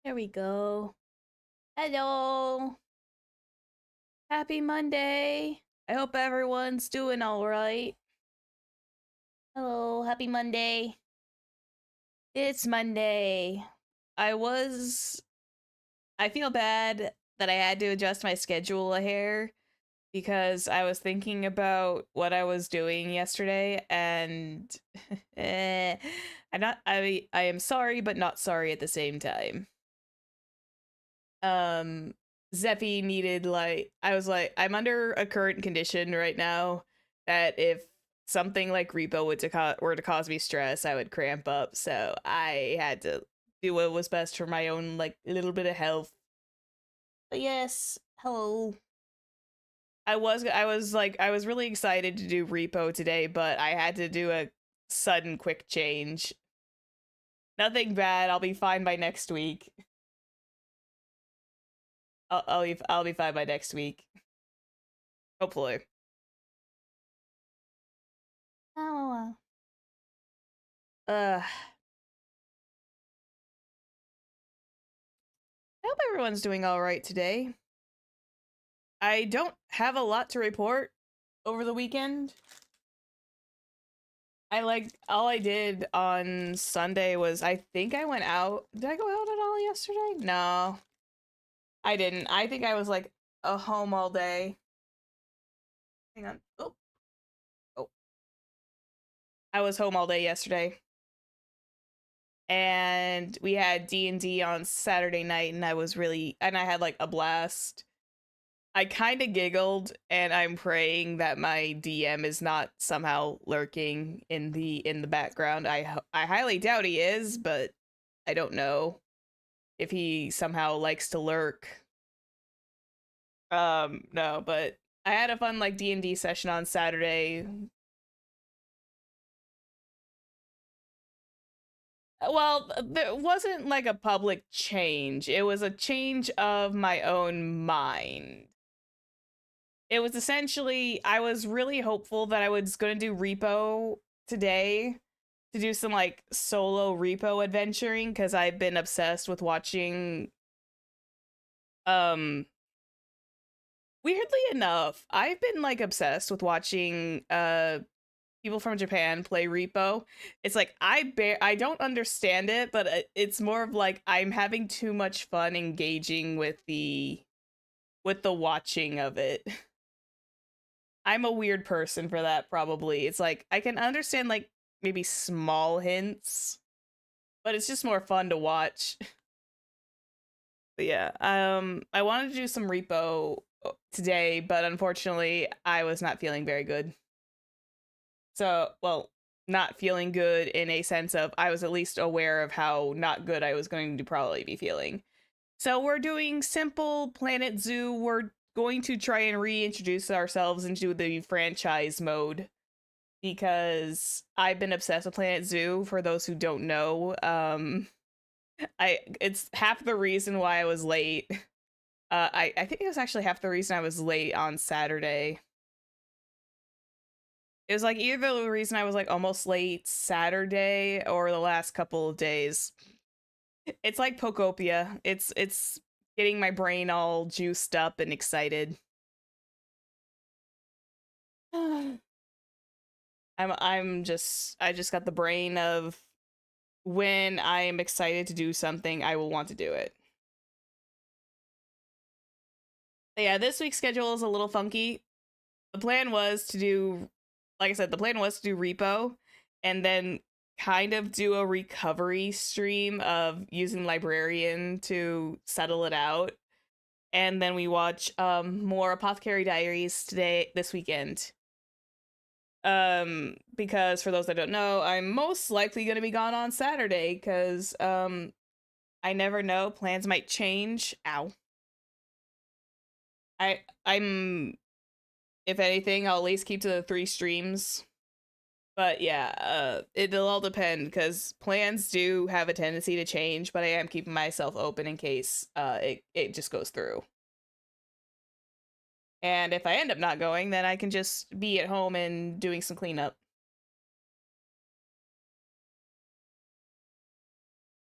There we go. Hello. Happy Monday. I hope everyone's doing all right. Hello, happy Monday. It's Monday. I feel bad that I had to adjust my schedule a hair because I was thinking about what I was doing yesterday and I am sorry but not sorry at the same time. Zephy needed I was like, I'm under a current condition right now that if something like repo were to cause me stress, I would cramp up. So I had to do what was best for my own like little bit of health. But yes, hello. I was really excited to do repo today, but I had to do a sudden quick change. Nothing bad. I'll be fine by next week. I'll be fine by next week. Hopefully. Oh. I hope everyone's doing all right today. I don't have a lot to report over the weekend. All I did on Sunday was I think I went out. Did I go out at all yesterday? No. I didn't. I think I was like home all day. Hang on. Oh. I was home all day yesterday. And we had D&D on Saturday night and I had like a blast. I kind of giggled, and I'm praying that my DM is not somehow lurking in the background. I highly doubt he is, but I don't know if he somehow likes to lurk. No, but I had a fun like D&D session on Saturday. Well, there wasn't like a public change. It was a change of my own mind. It was essentially, I was really hopeful that I was going to do repo today to do some like solo repo adventuring because I've been obsessed with watching weirdly enough, I've been like obsessed with watching people from Japan play repo. It's like I don't understand it, but it's more of like I'm having too much fun engaging with the watching of it. I'm a weird person for that, probably. It's like I can understand like maybe small hints, but it's just more fun to watch. But yeah, I wanted to do some repo today, but unfortunately I was not feeling very good. So, well, not feeling good in a sense of I was at least aware of how not good I was going to probably be feeling. So we're doing simple Planet Zoo. We're going to try and reintroduce ourselves into the franchise mode because I've been obsessed with Planet Zoo. For those who don't know, it's half the reason why I was late. I think it was actually half the reason I was late on Saturday. It was like either the reason I was like almost late Saturday or the last couple of days. It's like Pokopia. It's getting my brain all juiced up and excited. I just got the brain of when I am excited to do something, I will want to do it. But yeah, this week's schedule is a little funky. The plan was to do, like I said, the plan was to do repo and then kind of do a recovery stream of using Librarian to settle it out. And then we watch more Apothecary Diaries this weekend. Because for those that don't know, I'm most likely going to be gone on Saturday because I never know, plans might change. Ow. I'm if anything, I'll at least keep to the 3 streams. But yeah, it'll all depend because plans do have a tendency to change, but I am keeping myself open in case it just goes through. And if I end up not going, then I can just be at home and doing some cleanup.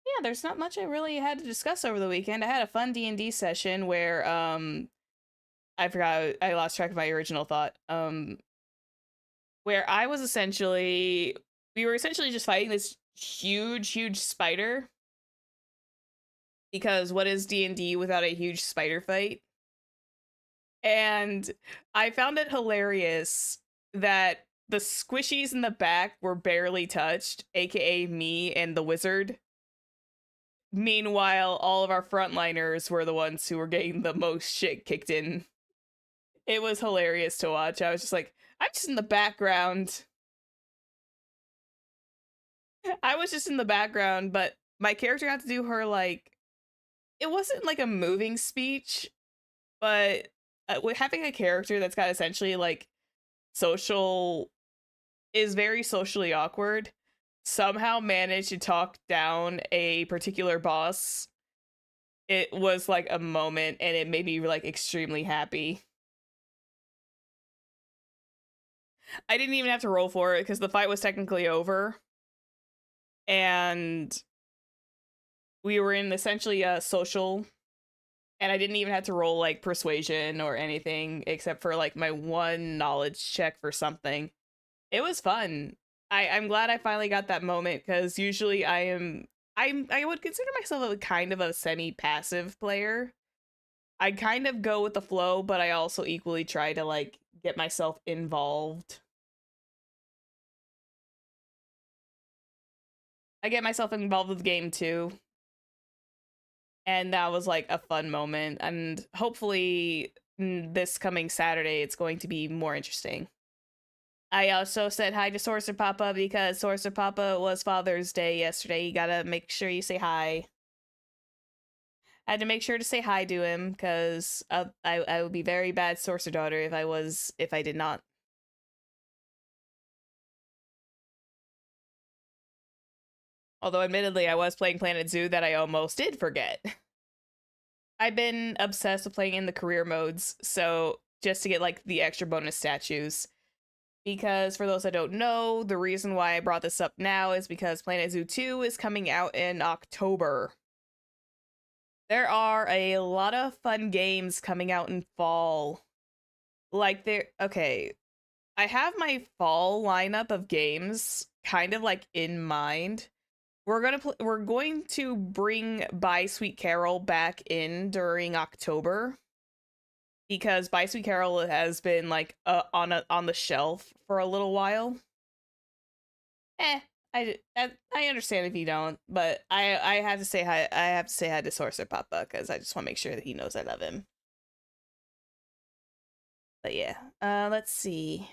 Yeah, there's not much I really had to discuss over the weekend. I had a fun D&D session where I forgot, I lost track of my original thought. Where we were essentially just fighting this huge spider. Because what is D&D without a huge spider fight? And I found it hilarious that the squishies in the back were barely touched, aka me and the wizard. Meanwhile, all of our frontliners were the ones who were getting the most shit kicked in. It was hilarious to watch. I was just like, I'm just in the background. I was just in the background, but my character got to do her, like, it wasn't like a moving speech, but with having a character that's got essentially like is very socially awkward, somehow managed to talk down a particular boss. It was like a moment and it made me like extremely happy. I didn't even have to roll for it because the fight was technically over. And we were in essentially a social, and I didn't even have to roll like persuasion or anything except for like my one knowledge check for something. It was fun. I'm glad I finally got that moment because usually I would consider myself a kind of a semi-passive player. I kind of go with the flow, but I also equally try to like get myself involved. I get myself involved with the game too. And that was like a fun moment. And hopefully this coming Saturday, it's going to be more interesting. I also said hi to Sorcerer Papa because Sorcerer Papa was Father's Day yesterday. You gotta make sure you say hi. I had to make sure to say hi to him because I would be very bad Sorcerer daughter if I did not. Although admittedly I was playing Planet Zoo that I almost did forget. I've been obsessed with playing in the career modes, so just to get like the extra bonus statues. Because for those that don't know, the reason why I brought this up now is because Planet Zoo 2 is coming out in October. There are a lot of fun games coming out in fall. Okay, I have my fall lineup of games kind of like in mind. We're going to bring By Sweet Carol back in during October because By Sweet Carol has been like on the shelf for a little while. I understand if you don't, but I have to say hi. I have to say hi to Sorcerer Papa because I just want to make sure that he knows I love him. But yeah, let's see.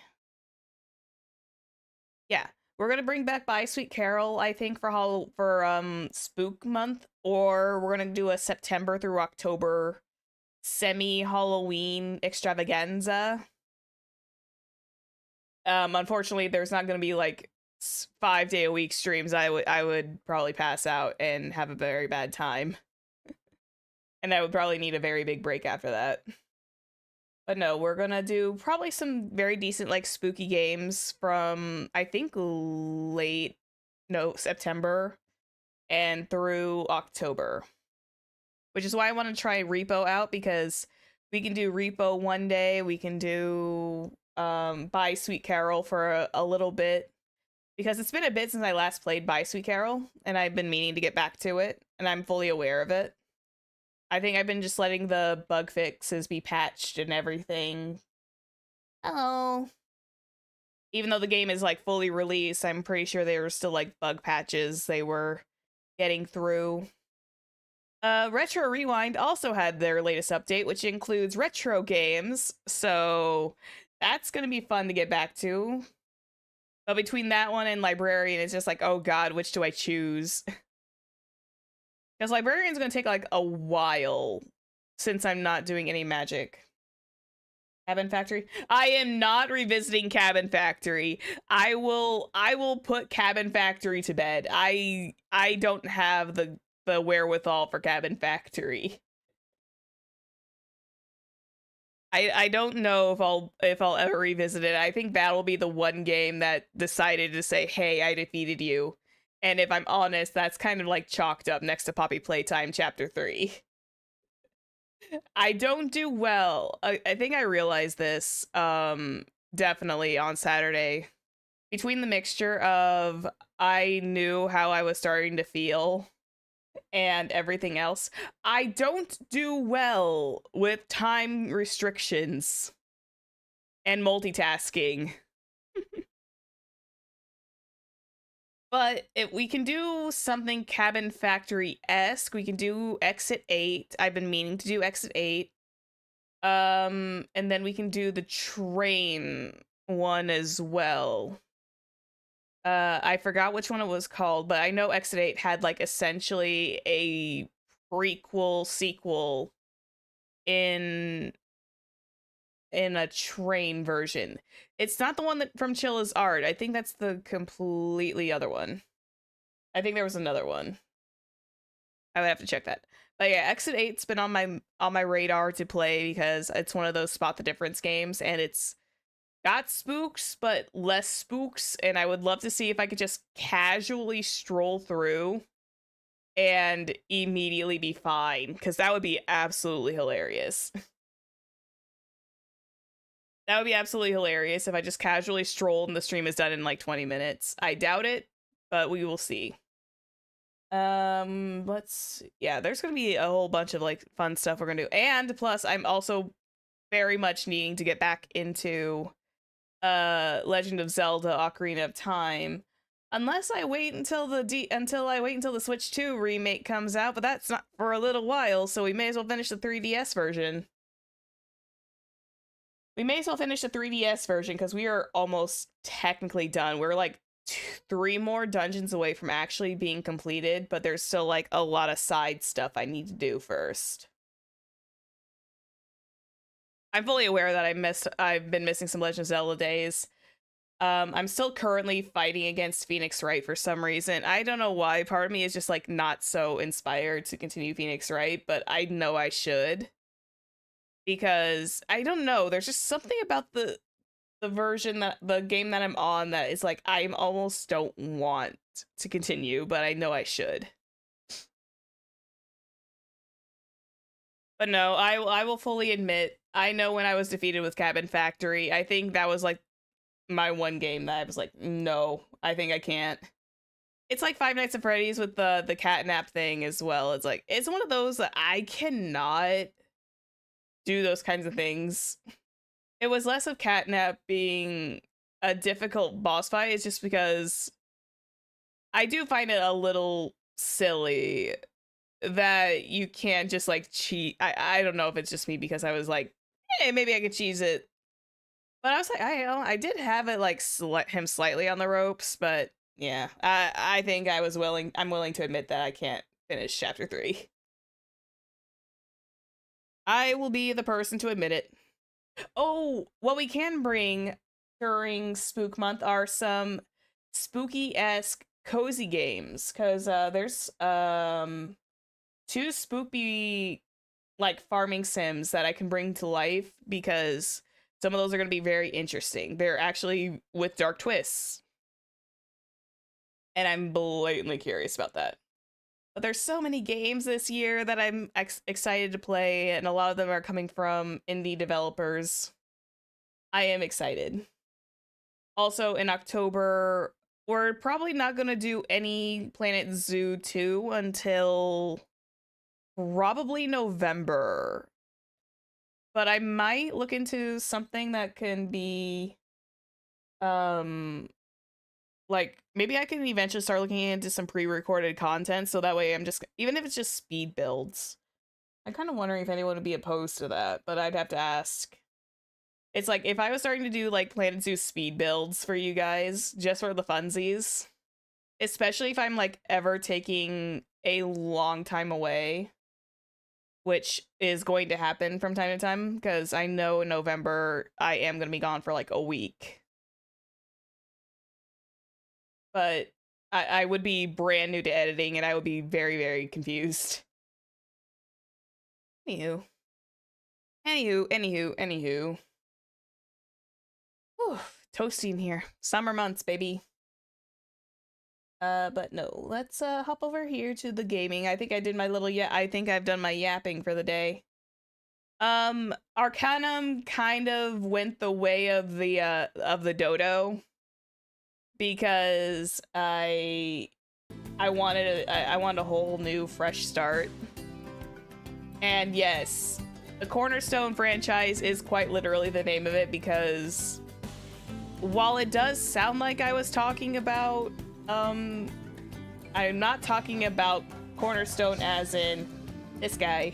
Yeah, we're gonna bring back By Sweet Carol, I think, for Spook Month, or we're gonna do a September through October semi-Halloween extravaganza. Unfortunately, there's not gonna be like 5-day-a-week streams. I would probably pass out and have a very bad time, and I would probably need a very big break after that. But no, we're gonna do probably some very decent like spooky games from I think September and through October. which is why I want to try Repo out, because we can do Repo one day, we can do Buy Sweet Carol for a little bit, because it's been a bit since I last played Buy Sweet Carol, and I've been meaning to get back to it, and I'm fully aware of it. I think I've been just letting the bug fixes be patched and everything. Oh. Even though the game is like fully released, I'm pretty sure there were still like bug patches they were getting through. Retro Rewind also had their latest update, which includes retro games, so that's gonna be fun to get back to. But between that one and Librarian, it's just like, oh god, which do I choose? Because Librarian's gonna take like a while since I'm not doing any magic. Cabin Factory? I am not revisiting Cabin Factory. I will put Cabin Factory to bed. I don't have the wherewithal for Cabin Factory. I don't know if I'll ever revisit it. I think that'll be the one game that decided to say, "Hey, I defeated you." And if I'm honest, that's kind of like chalked up next to Poppy Playtime Chapter 3. I don't do well. I think I realized this definitely on Saturday. Between the mixture of I knew how I was starting to feel and everything else, I don't do well with time restrictions and multitasking. But if we can do something Cabin Factory-esque, we can do Exit 8. I've been meaning to do Exit 8. And then we can do the train one as well. I forgot which one it was called, but I know Exit 8 had like essentially a prequel sequel in a train version. It's not the one that from Chilla's Art. I think that's the completely other one. I think there was another one. I would have to check that. But yeah, Exit 8's been on my radar to play because it's one of those spot the difference games, and it's got spooks, but less spooks, and I would love to see if I could just casually stroll through and immediately be fine, because that would be absolutely hilarious. That would be absolutely hilarious if I just casually strolled and the stream is done in like 20 minutes. I doubt it, but we will see. Yeah, there's gonna be a whole bunch of like fun stuff we're gonna do. And plus I'm also very much needing to get back into Legend of Zelda Ocarina of Time. Unless I wait until the Switch 2 remake comes out, but that's not for a little while, so we may as well finish the 3DS version. We may as well finish the 3DS version because we are almost technically done. We're like 3 more dungeons away from actually being completed, but there's still like a lot of side stuff I need to do first. I'm fully aware that I've been missing some Legend of Zelda days. I'm still currently fighting against Phoenix Wright for some reason. I don't know why. Part of me is just like not so inspired to continue Phoenix Wright, but I know I should. Because I don't know, there's just something about the game that I'm on that is like I almost don't want to continue, but I know I should. But no, I will fully admit, I know when I was defeated with Cabin Factory, I think that was like my one game that I was like, no, I think I can't. It's like Five Nights at Freddy's with the catnap thing as well. It's like, it's one of those that I cannot do those kinds of things. It was less of catnap being a difficult boss fight. It's just because I do find it a little silly that you can't just like cheat. I don't know if it's just me because I was like, hey, maybe I could cheese it. But I was like, I did have it like him slightly on the ropes, but yeah, I think I'm willing to admit that I can't finish chapter 3. I will be the person to admit it. Oh, what we can bring during Spook Month are some spooky-esque cozy games, because there's 2 spooky like farming sims that I can bring to life, because some of those are going to be very interesting. They're actually with dark twists, and I'm blatantly curious about that. But there's so many games this year that I'm excited to play, and a lot of them are coming from indie developers. I am excited. Also, in October, we're probably not going to do any Planet Zoo 2 until probably November. But I might look into something that can be like maybe I can eventually start looking into some pre-recorded content, so that way I'm just, even if it's just speed builds. I'm kind of wondering if anyone would be opposed to that, but I'd have to ask. It's like if I was starting to do like Planet Zoo speed builds for you guys just for the funsies, especially if I'm like ever taking a long time away, which is going to happen from time to time, because I know in November I am going to be gone for like a week. But I would be brand new to editing, and I would be very, very confused. Anywho. Whew, toasty in here. Summer months, baby. But no, let's hop over here to the gaming. I think I did my little I think I've done my yapping for the day. Arcanum kind of went the way of the dodo, because I wanted a whole new fresh start. And yes, the Cornerstone franchise is quite literally the name of it, because while it does sound like I was talking about I'm not talking about Cornerstone as in this guy.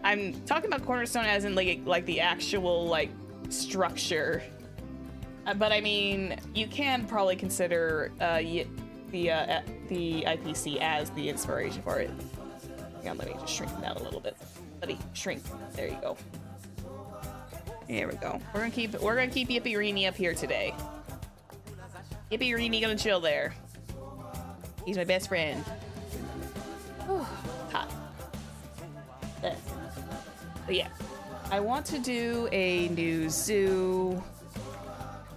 I'm talking about Cornerstone as in like the actual like structure. But I mean, you can probably consider the IPC as the inspiration for it. Hang on, let me just shrink that a little bit. Buddy, shrink. There you go. There we go. We're gonna keep Yippee Reenie up here today. Yippee Reenie gonna chill there. He's my best friend. Whew, hot. There. But yeah, I want to do a new zoo.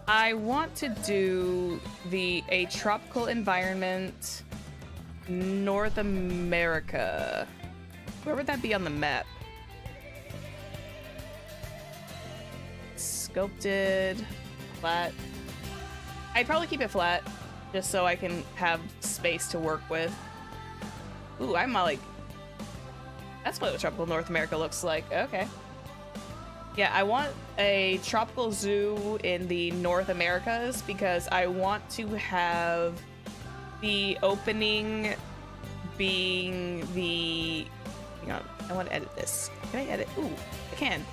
I want to do a tropical environment, North America. Where would that be on the map? Sculpted, flat. I'd probably keep it flat, just so I can have space to work with. Ooh, I'm like, that's what tropical North America looks like. Okay. Yeah, I want a tropical zoo in the North Americas, because I want to have the opening being the... Hang on, I want to edit this. Can I edit? Ooh, I can.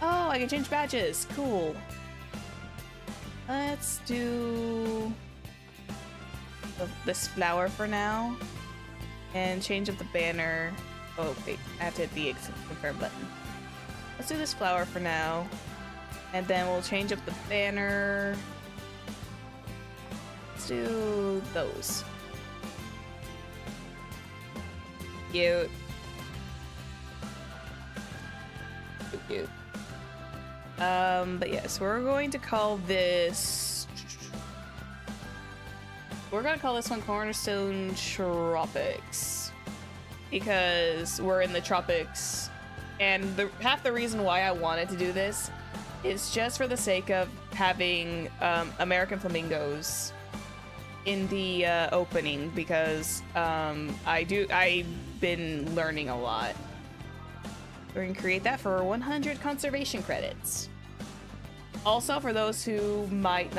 Oh, I can change badges. Cool. Let's do this flower for now, and change up the banner. Oh wait, I have to hit the confirm button. Let's do this flower for now, and then we'll change up the banner. Let's do those. Cute. Cute. But yes, we're going to call this... We're gonna call this one Cornerstone Tropics, because we're in the tropics, and half the reason why I wanted to do this is just for the sake of having American flamingos in the opening, because I've been learning a lot. We're gonna create that for 100 conservation credits. Also, for those who might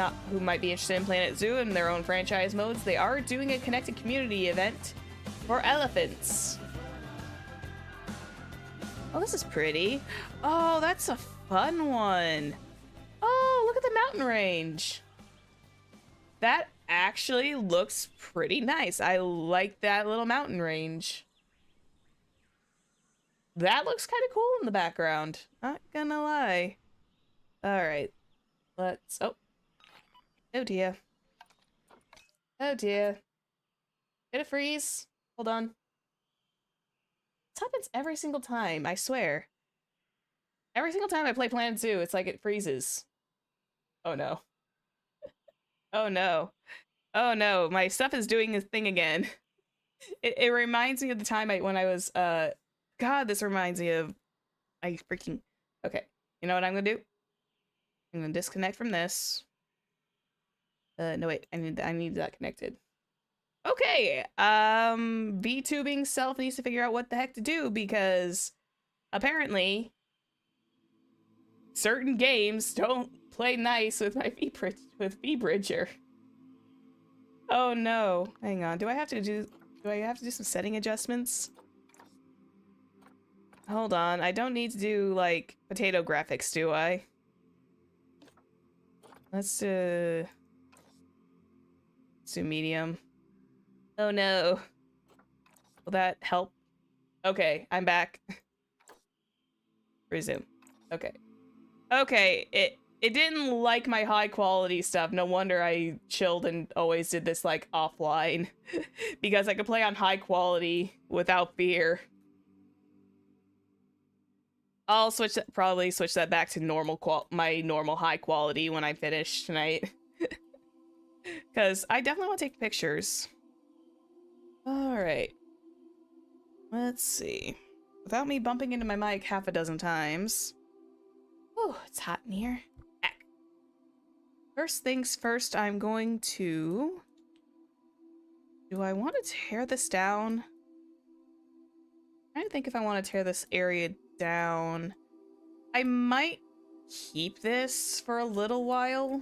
be interested in Planet Zoo and their own franchise modes, they are doing a connected community event for elephants. Oh, this is pretty. Oh, that's a fun one. Oh, look at the mountain range. That actually looks pretty nice. I like that little mountain range. That looks kind of cool in the background. Not gonna lie. All right, let's... Oh dear. Oh dear. Did it freeze? Hold on. This happens every single time, I swear. Every single time I play Planet Zoo, it's like it freezes. Oh no. Oh no. Oh no, my stuff is doing its thing again. It reminds me of the time when I was God, this reminds me of I freaking okay. You know what I'm gonna do? I'm gonna disconnect from this. No wait, I need that connected. Okay. VTubing self needs to figure out what the heck to do because apparently certain games don't play nice with my V-Bridger. Oh no. Hang on. Do I have to do some setting adjustments? Hold on. I don't need to do like potato graphics, do I? Let's do medium. Oh no. Will that help? Okay, I'm back. Resume. Okay. Okay, it didn't like my high quality stuff. No wonder I chilled and always did this like offline because I could play on high quality without fear. I'll probably switch that back to my normal high quality when I finish tonight. Because I definitely want to take pictures. Alright. Let's see. Without me bumping into my mic half a dozen times. Oh, it's hot in here. First things first, I'm going to... Do I want to tear this down? I don't think if I want to tear this area down. I might keep this for a little while.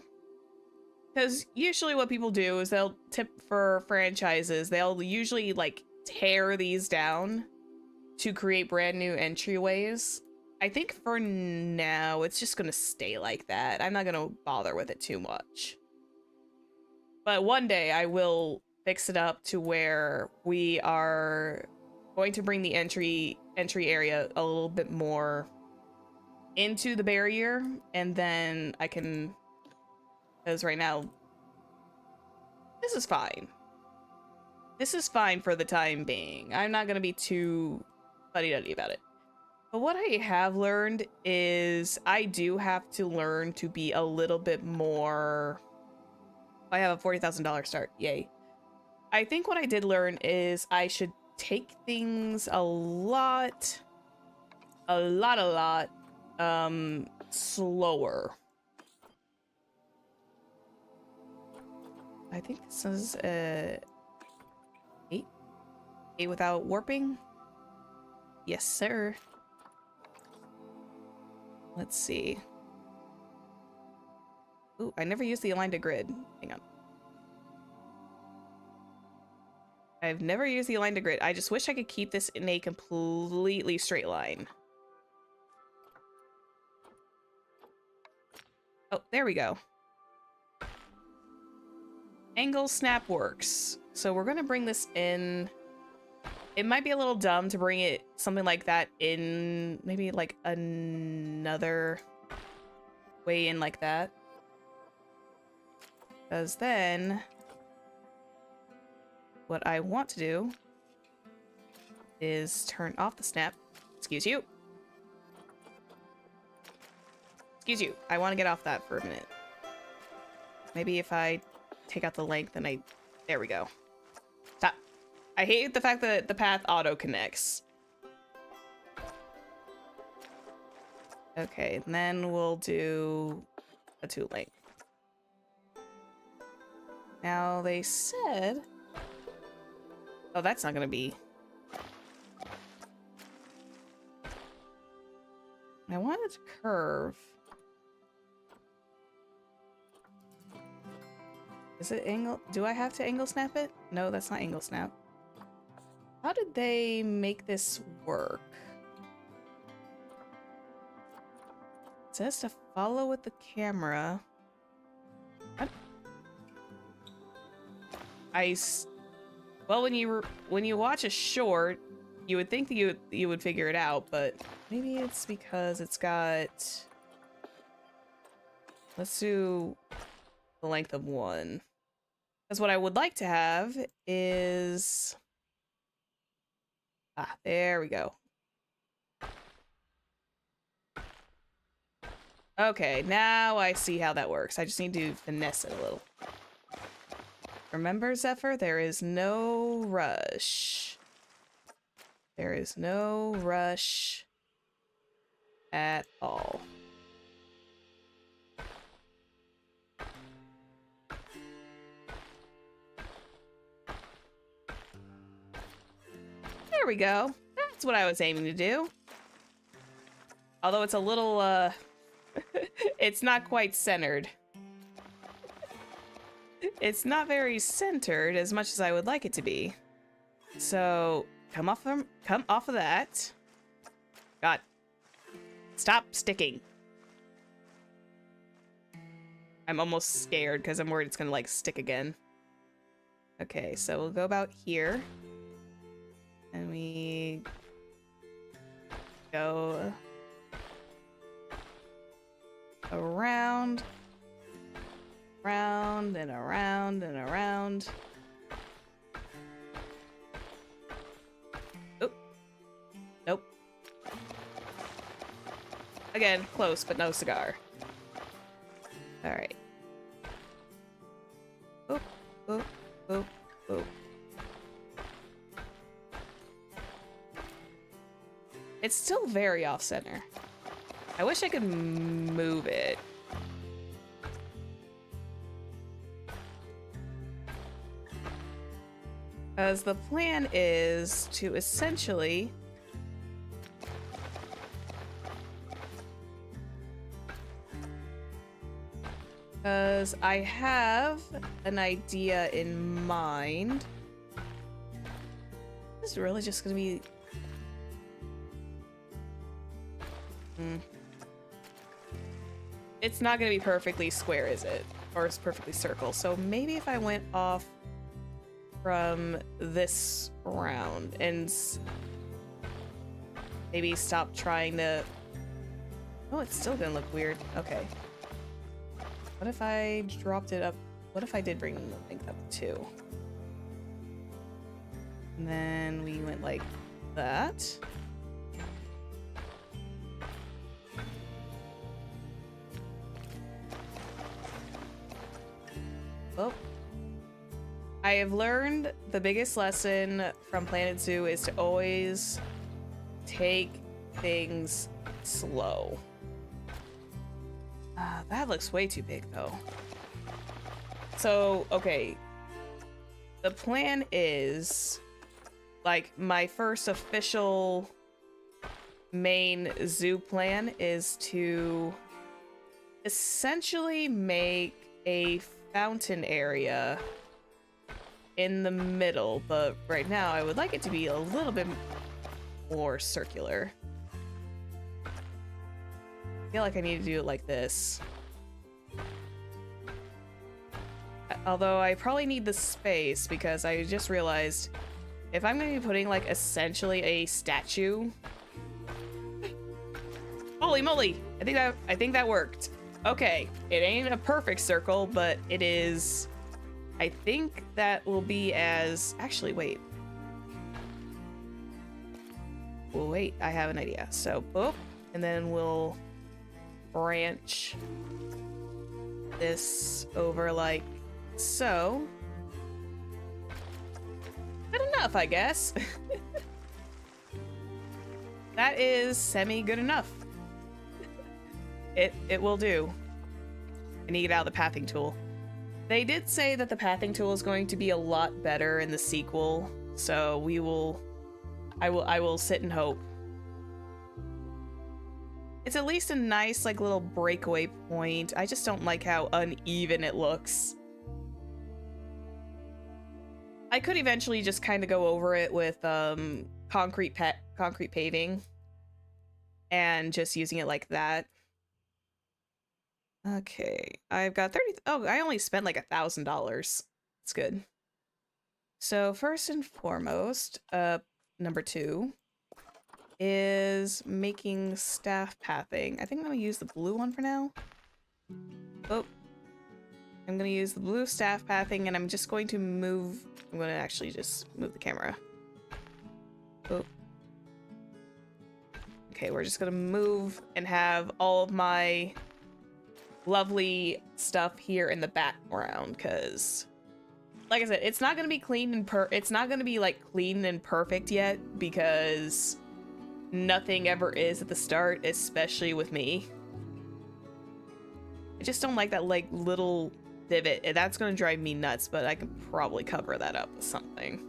Because usually what people do is they'll tip for franchises. They'll usually like tear these down to create brand new entryways. I think for now, it's just going to stay like that. I'm not going to bother with it too much. But one day I will fix it up to where we are going to bring the entry area a little bit more into the barrier. And then I can... Because right now, this is fine. This is fine for the time being. I'm not going to be too fuddy-duddy about it. But what I have learned is I do have to learn to be a little bit more... I have a $40,000 start. Yay. I think what I did learn is I should take things a lot, slower. I think this is 8 without warping. Yes, sir. Let's see. Ooh, I never used the align to grid. Hang on. I've never used the align to grid. I just wish I could keep this in a completely straight line. Oh, there we go. Angle snap works. So we're gonna bring this in. It might be a little dumb to bring it something like that in maybe like another way in like that. Because then what I want to do is turn off the snap. Excuse you. Excuse you. I want to get off that for a minute. Maybe if I take out the length and there we go. Stop. I hate the fact that the path auto connects. Okay, and then we'll do a 2 length. Now they said... Oh, that's not gonna be... I want it to curve. Is it angle? Do I have to angle snap it? No, that's not angle snap. How did they make this work? It says to follow with the camera. Well, when you watch a short, you would think that you would figure it out, but maybe it's because it's got... Let's do the length of 1. Because what I would like to have is... Ah, there we go. Okay, now I see how that works. I just need to finesse it a little. Remember, Zephyr, there is no rush. There is no rush at all. There we go. That's what I was aiming to do. Although it's a little, it's not quite centered. It's not very centered as much as I would like it to be. So, come off of that. God. Stop sticking. I'm almost scared because I'm worried it's gonna, like, stick again. Okay, so we'll go about here. And we go around, round and around and around. Oh, nope. Again, close, but no cigar. All right. Oh, oh, oh, oh. It's still very off-center. I wish I could move it. Because the plan is to essentially because I have an idea in mind. This is really just gonna be It's not gonna be perfectly square, is it? Or it's perfectly circle. So maybe if I went off from this round and maybe stop trying to... Oh, it's still gonna look weird. Okay. What if I dropped it up? What if I did bring the length up to 2? And then we went like that. Well, I have learned the biggest lesson from Planet Zoo is to always take things slow. That looks way too big, though. So, okay. The plan is, like, my first official main zoo plan is to essentially make a fountain area in the middle, but right now I would like it to be a little bit more circular. I feel like I need to do it like this. Although I probably need the space because I just realized if I'm going to be putting like essentially a statue. Holy moly! I think that worked. Okay, it ain't a perfect circle, but it is. I think that will be as... Actually, wait. Well, wait, I have an idea. So, boop, and then we'll branch this over like so. Good enough, I guess. That is semi-good enough. It will do. I need to get out of the pathing tool. They did say that the pathing tool is going to be a lot better in the sequel, so I will sit and hope. It's at least a nice like little breakaway point. I just don't like how uneven it looks. I could eventually just kind of go over it with concrete paving and just using it like that. Okay, I've got 30. Oh, I only spent like $1,000. It's good. So first and foremost, number 2 is making staff pathing. I think I'm gonna use the blue one for now. Oh, I'm gonna use the blue staff pathing, and I'm just going to move. I'm gonna actually just move the camera. Oh. Okay, we're just gonna move and have all of my lovely stuff here in the background, because like I said, it's not gonna be clean and it's not gonna be like clean and perfect yet because nothing ever is at the start, especially with me. I just don't like that like little divot. That's gonna drive me nuts, but I can probably cover that up with something.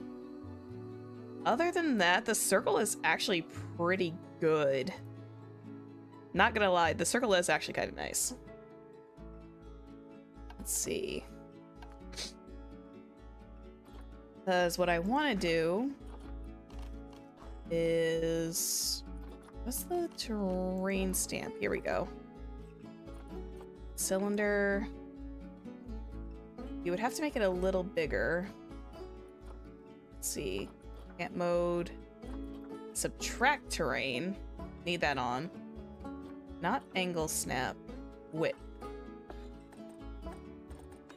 Other than that, the circle is actually pretty good. Not gonna lie, the circle is actually kind of nice. Let's see. Because what I want to do is... what's the terrain stamp? Here we go. Cylinder. You would have to make it a little bigger. Let's see. Camp mode. Subtract terrain. Need that on. Not angle snap. Width.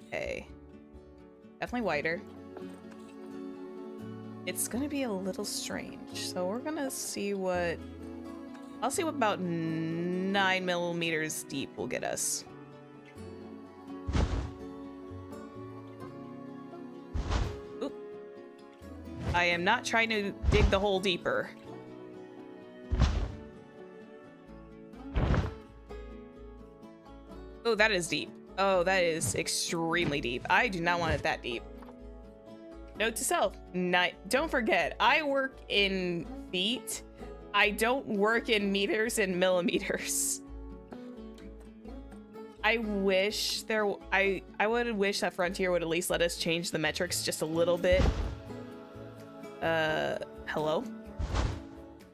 Okay. Definitely wider. It's gonna be a little strange. So we're gonna see what... I'll see what about 9 millimeters deep will get us. Oop. I am not trying to dig the hole deeper. Oh, that is deep. Oh, that is extremely deep. I do not want it that deep. Note to self, don't forget, I work in feet. I don't work in meters and millimeters. I wish there, I would wish that Frontier would at least let us change the metrics just a little bit. Hello?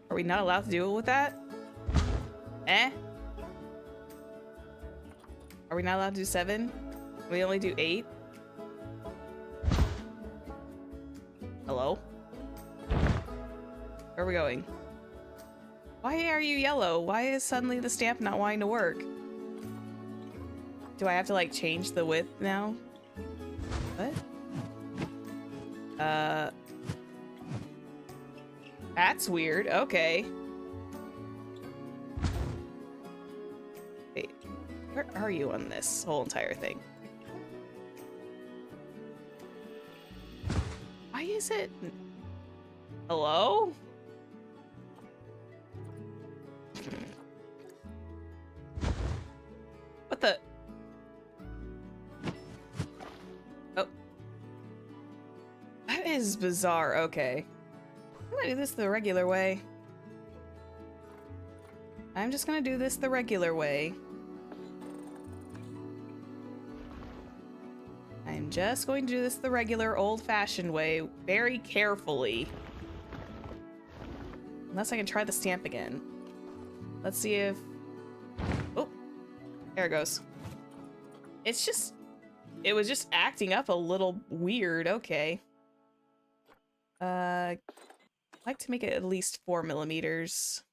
Are we not allowed to deal with that? Eh? Are we not allowed to do 7? We only do 8? Hello? Where are we going? Why are you yellow? Why is suddenly the stamp not wanting to work? Do I have to like change the width now? What? That's weird. Okay. Wait, where are you on this whole entire thing? Why is it? Hello? What the? Oh. That is bizarre. Okay. I'm gonna do this the regular way. I'm just gonna do this the regular way. I'm just going to do this the regular old-fashioned way, very carefully. Unless I can try the stamp again. Let's see if... oh, there it goes. It's just... it was just acting up a little weird. Okay. I'd like to make it at least 4 millimeters.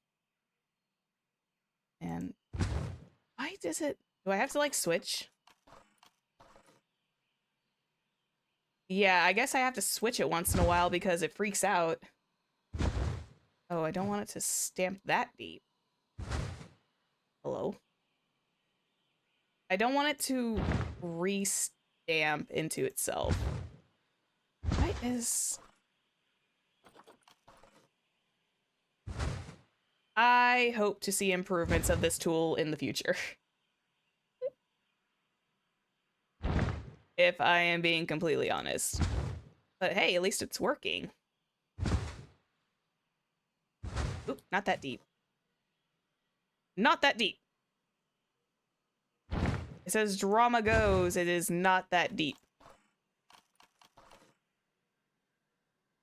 And... why does it... do I have to, like, switch? Yeah, I guess I have to switch it once in a while because it freaks out. Oh, I don't want it to stamp that deep. Hello? I don't want it to re-stamp into itself. Why is... I hope to see improvements of this tool in the future. If I am being completely honest. But hey, at least it's working. Oop, not that deep. Not that deep. It says drama goes. It is not that deep.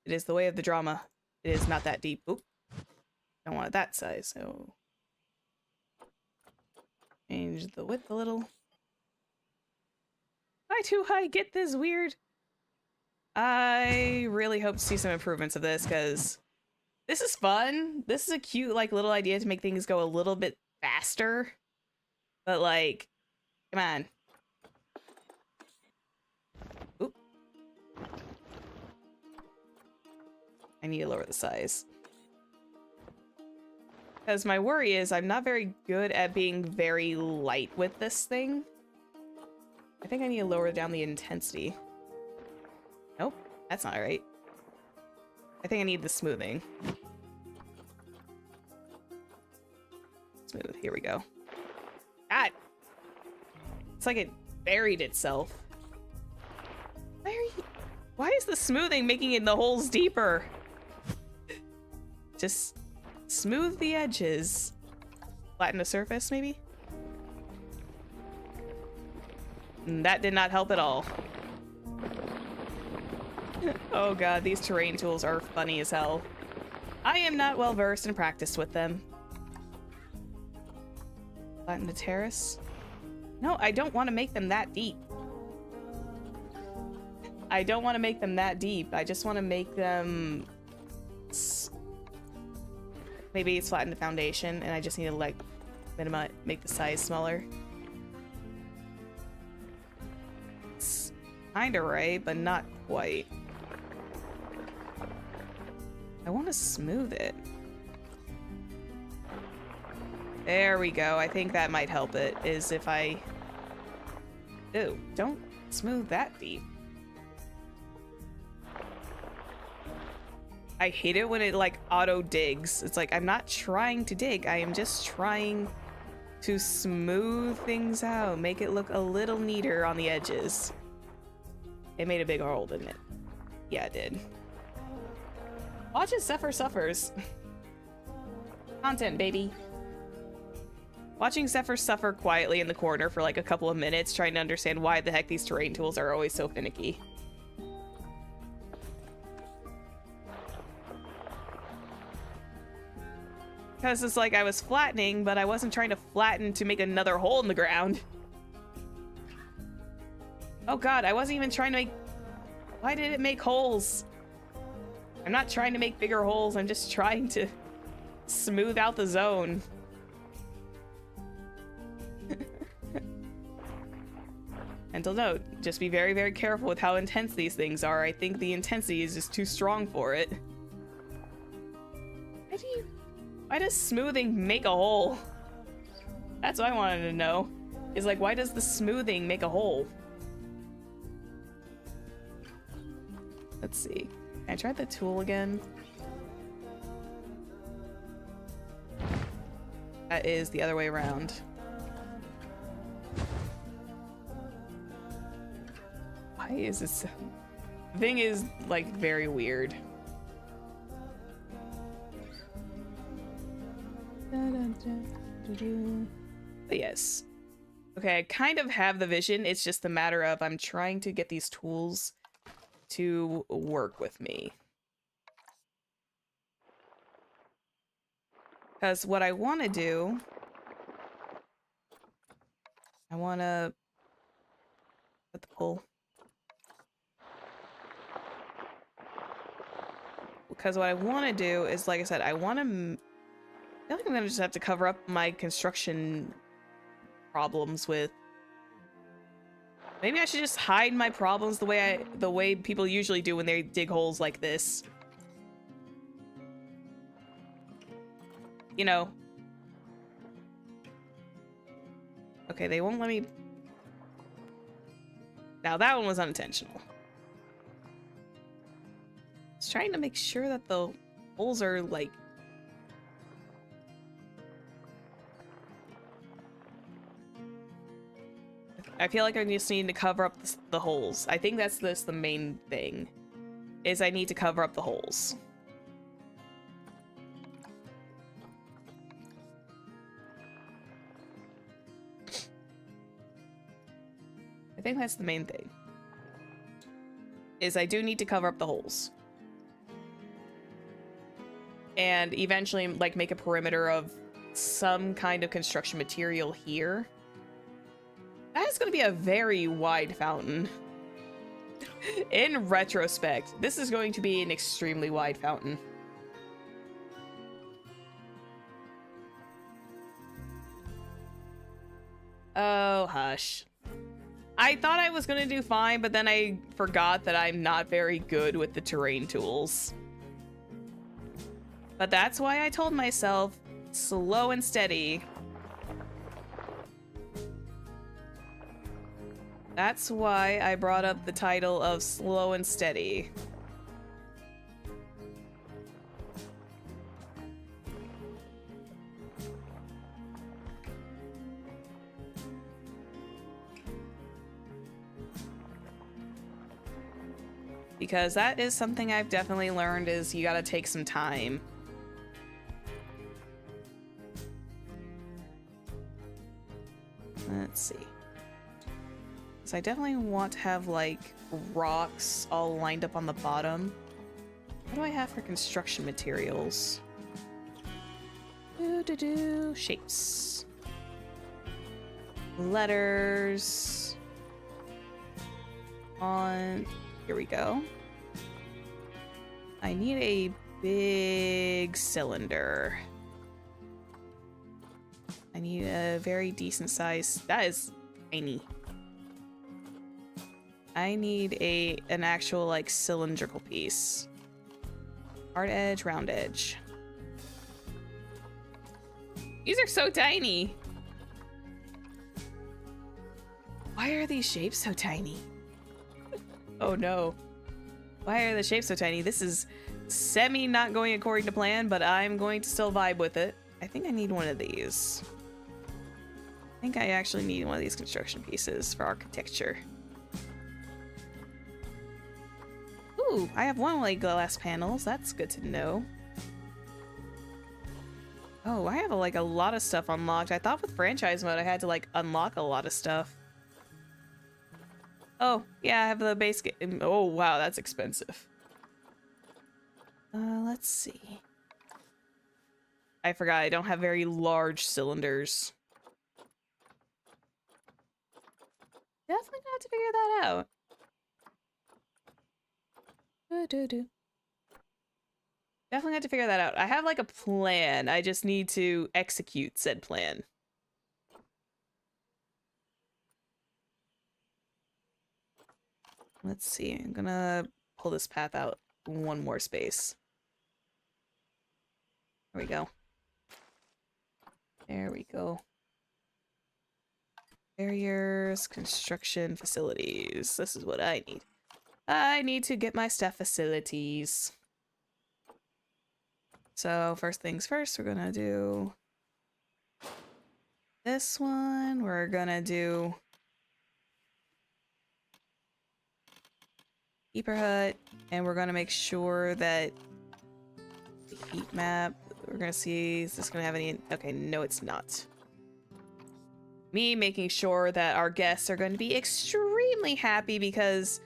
It is the way of the drama. It is not that deep. Oop. Don't want it that size, so... change the width a little. Why do I get this weird? I really hope to see some improvements of this, because this is fun. This is a cute, like, little idea to make things go a little bit faster. But, like, come on. Oop. I need to lower the size. Because my worry is I'm not very good at being very light with this thing. I think I need to lower down the intensity. That's not right. I think I need the smoothing. Smooth. Here we go. God! It's like it buried itself. Why is the smoothing making it the holes deeper? Just smooth the edges. Flatten the surface, maybe? That did not help at all. Oh god, these terrain tools are funny as hell. I am not well versed and practiced with them. Flatten the terrace? No, I don't want to make them that deep. I don't want to make them that deep. I just want to make them... Maybe it's flatten the foundation and I just need to like minimize, make the size smaller. It's kinda right, but not quite. I want to smooth it. There we go. I think that might help it, is if I... Ew, don't smooth that deep. I hate it when it like auto digs. It's like, I'm not trying to dig. I am just trying to smooth things out. Make it look a little neater on the edges. It made a big hole, didn't it? Yeah, it did. Watch as Zephyr suffers. Content, baby. Watching Zephyr suffer quietly in the corner for like a couple of minutes, trying to understand why the heck these terrain tools are always so finicky. Because it's like I was flattening, but I wasn't trying to flatten to make another hole in the ground. Oh god, I wasn't even trying to make... Why did it make holes? I'm not trying to make bigger holes, I'm just trying to smooth out the zone. Mental note, just be very, very careful with how intense these things are. I think the intensity is just too strong for it. Why does smoothing make a hole? That's what I wanted to know. Is like, why does the smoothing make a hole? Let's see. Can I try the tool again? That is the other way around. Why is this? The thing is, like, very weird. But yes. Okay, I kind of have the vision. It's just a matter of I'm trying to get these tools to work with me. Because what I want to do... I want to... put the pull. Because what I want to do is, like I said, I want to... I feel like I'm going to just have to cover up my construction problems with... Maybe I should just hide my problems the way people usually do when they dig holes like this. You know. Okay, they won't let me... Now that one was unintentional. Just trying to make sure that the holes are like... I feel like I just need to cover up the holes. I think that's the main thing. Is I need to cover up the holes. I think that's the main thing. Is I do need to cover up the holes. And eventually, like, make a perimeter of some kind of construction material here. That is going to be a very wide fountain. In retrospect, this is going to be an extremely wide fountain. Oh, hush. I thought I was going to do fine, but then I forgot that I'm not very good with the terrain tools. But that's why I told myself, slow and steady. That's why I brought up the title of Slow and Steady. because that is something I've definitely learned is you gotta take some time. Let's see. So I definitely want to have like rocks all lined up on the bottom. What do I have for construction materials? Shapes. Letters. Here we go. I need a big cylinder. I need a very decent size. That is tiny. I need an actual like cylindrical piece. Hard edge, round edge. These are so tiny. Why are these shapes so tiny? Oh no. Why are the shapes so tiny? This is semi not going according to plan, but I'm going to still vibe with it. I think I need one of these. I think I actually need one of these construction pieces for architecture. Ooh, I have one like glass panels. That's good to know. Oh, I have like a lot of stuff unlocked. I thought with franchise mode I had to like unlock a lot of stuff. Oh, yeah, I have the base game. Oh, wow, that's expensive. Let's see. I forgot I don't have very large cylinders. Definitely gonna have to figure that out. Definitely have to figure that out. I have like a plan. I just need to execute said plan. Let's see. I'm gonna pull this path out one more space. There we go. There we go. Barriers, construction facilities. This is what I need. I need to get my stuff facilities. So first things first, we're gonna do this one. We're gonna do keeper hut, and we're gonna make sure that the heat map, we're gonna see, is this gonna have any, okay, no it's not. Me making sure that our guests are going to be extremely happy because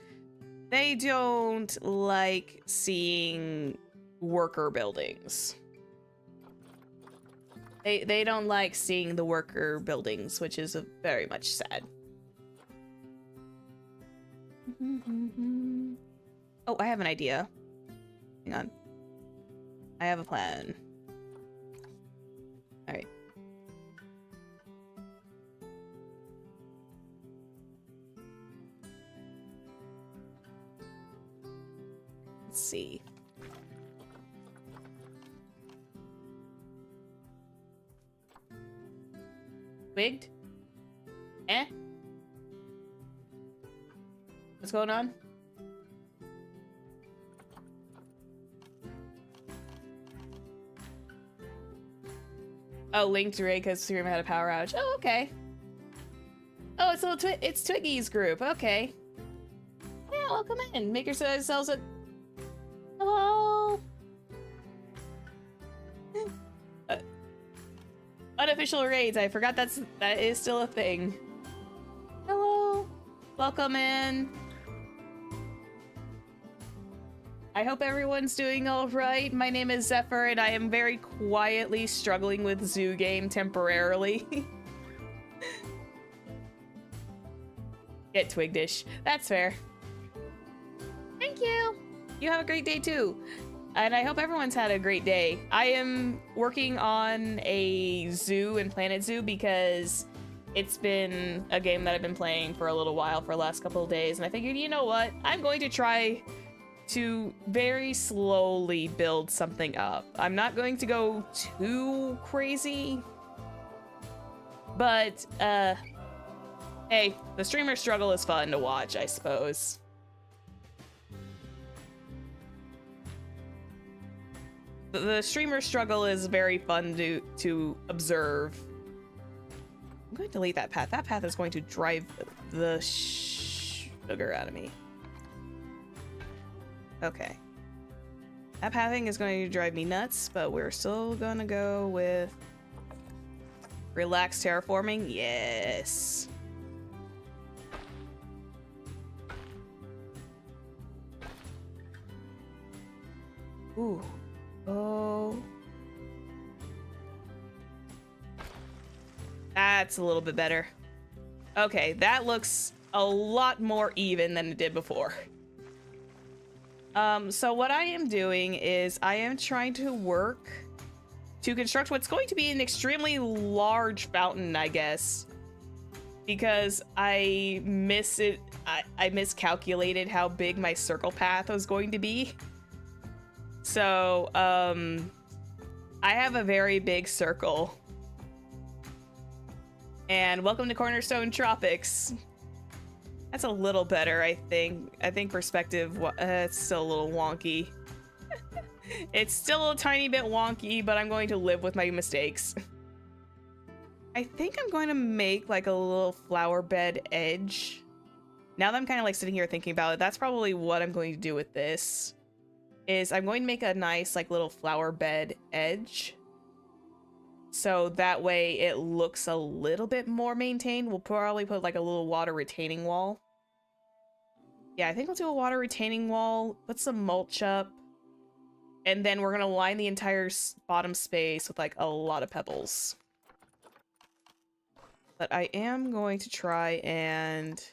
they don't like seeing worker buildings. They don't like seeing the worker buildings, which is very much sad. Oh, I have an idea. Hang on. I have a plan. All right. Let's see. Wigged? Eh? What's going on? Oh, linked Ray because Stream had a power outage. Oh, okay. Oh, it's Twiggy's group. Okay. Yeah, welcome in. Make yourselves a... Hello. Unofficial raids. I forgot that is still a thing. Hello. Welcome in. I hope everyone's doing all right. My name is Zephyr, and I am very quietly struggling with Zoo Game temporarily. Get Twigdish. That's fair. Thank you. You have a great day too. And I hope everyone's had a great day. I am working on a zoo in Planet Zoo because it's been a game that I've been playing for a little while, for the last couple of days. And I figured, you know what? I'm going to try to very slowly build something up. I'm not going to go too crazy. But, hey, the streamer struggle is fun to watch, I suppose. The streamer struggle is very fun to observe. I'm going to delete that path. That path is going to drive the sugar out of me. Okay. That pathing is going to drive me nuts, but we're still gonna go with relaxed terraforming. Yes. Ooh. Oh. That's a little bit better. Okay, that looks a lot more even than it did before. So what I am doing is I am trying to work to construct what's going to be an extremely large fountain, I guess. Because I miscalculated how big my circle path was going to be. So, I have a very big circle. And welcome to Cornerstone Tropics. That's a little better, I think. I think perspective, it's still a little wonky. It's still a tiny bit wonky, but I'm going to live with my mistakes. I think I'm going to make like a little flower bed edge. Now that I'm kind of like sitting here thinking about it, that's probably what I'm going to do with this. Is I'm going to make a nice like little flower bed edge. So that way it looks a little bit more maintained. We'll probably put like a little water retaining wall. Yeah, I think we'll do a water retaining wall, put some mulch up, and then we're gonna line the entire bottom space with like a lot of pebbles. But I am going to try and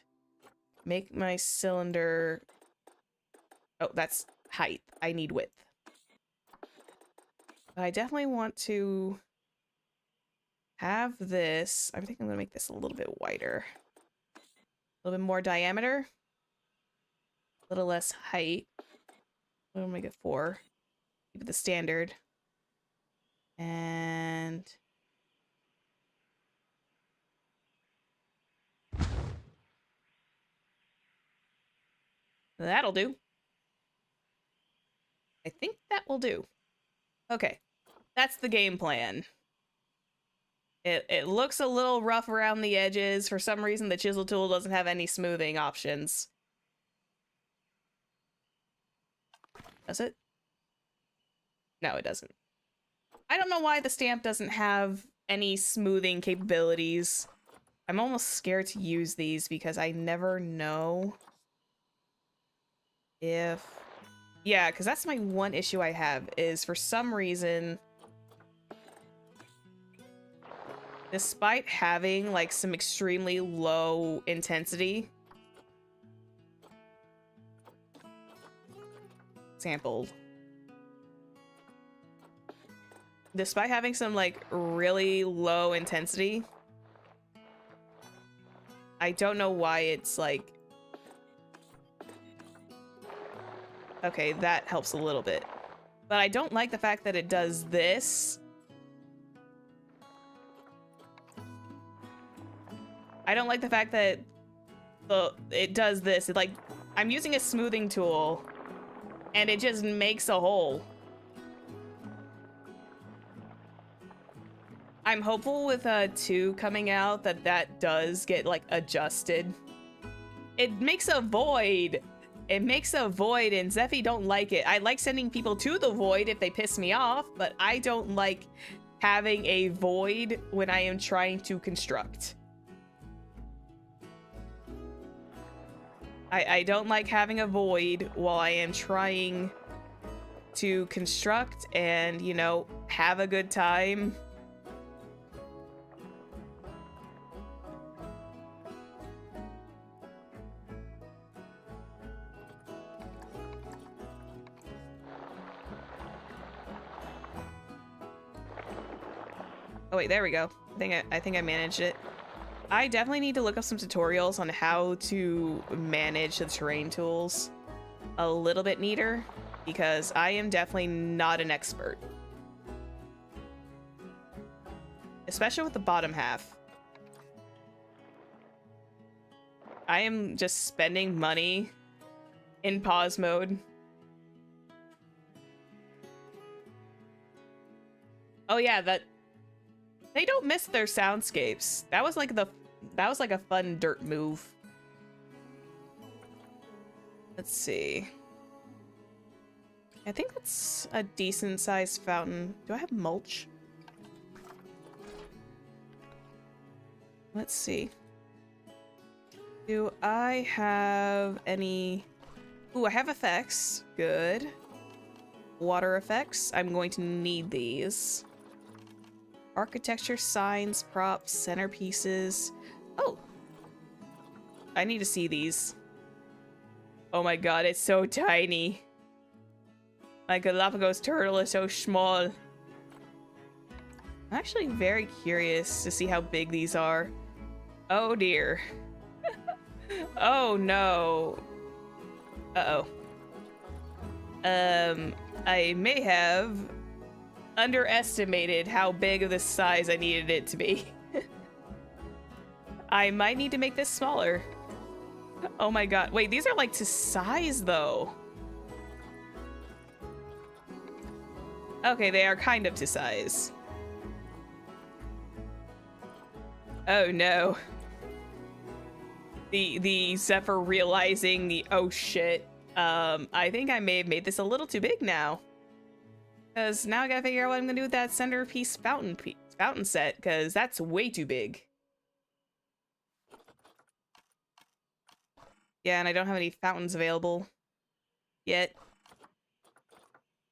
make my cylinder... Oh, that's height. I need width. But I definitely want to have this... I think I'm gonna make this a little bit wider. A little bit more diameter. A little less height. We'll make it 4. Keep it the standard. And that'll do. I think that will do. Okay, that's the game plan. It looks a little rough around the edges. For some reason, the chisel tool doesn't have any smoothing options. Does it? No, it doesn't. I don't know why the stamp doesn't have any smoothing capabilities. I'm almost scared to use these because I never know if... Yeah, because that's my one issue I have, is for some reason, despite having like some extremely low intensity, sampled. Despite having some like really low intensity, I don't know why it's like... Okay, that helps a little bit. But I don't like the fact that it does this. I don't like the fact that it does this. It, like, I'm using a smoothing tool, and it just makes a hole. I'm hopeful with 2 coming out that does get, like, adjusted. It makes a void. It makes a void, and Zephy don't like it. I like sending people to the void if they piss me off, but I don't like having a void when I am trying to construct. I don't like having a void while I am trying to construct and, you know, have a good time. Oh wait, there we go. I think I managed it. I definitely need to look up some tutorials on how to manage the terrain tools a little bit neater, because I am definitely not an expert. Especially with the bottom half. I am just spending money in pause mode. Oh yeah, that... They don't miss their soundscapes. That was like a fun dirt move. Let's see. I think that's a decent sized fountain. Do I have mulch? Let's see. Do I have any... Ooh, I have effects. Good. Water effects. I'm going to need these. Architecture, signs, props, centerpieces. Oh! I need to see these. Oh my god, it's so tiny. My Galapagos turtle is so small. I'm actually very curious to see how big these are. Oh dear. Oh no. Uh-oh. I may have underestimated how big of the size I needed it to be. I might need to make this smaller. Oh my god. Wait, these are like to size though. Okay, they are kind of to size. Oh no. The Zephyr realizing the oh shit. I think I may have made this a little too big now. Cause now I gotta figure out what I'm gonna do with that centerpiece fountain set, cause that's way too big. Yeah, and I don't have any fountains available yet.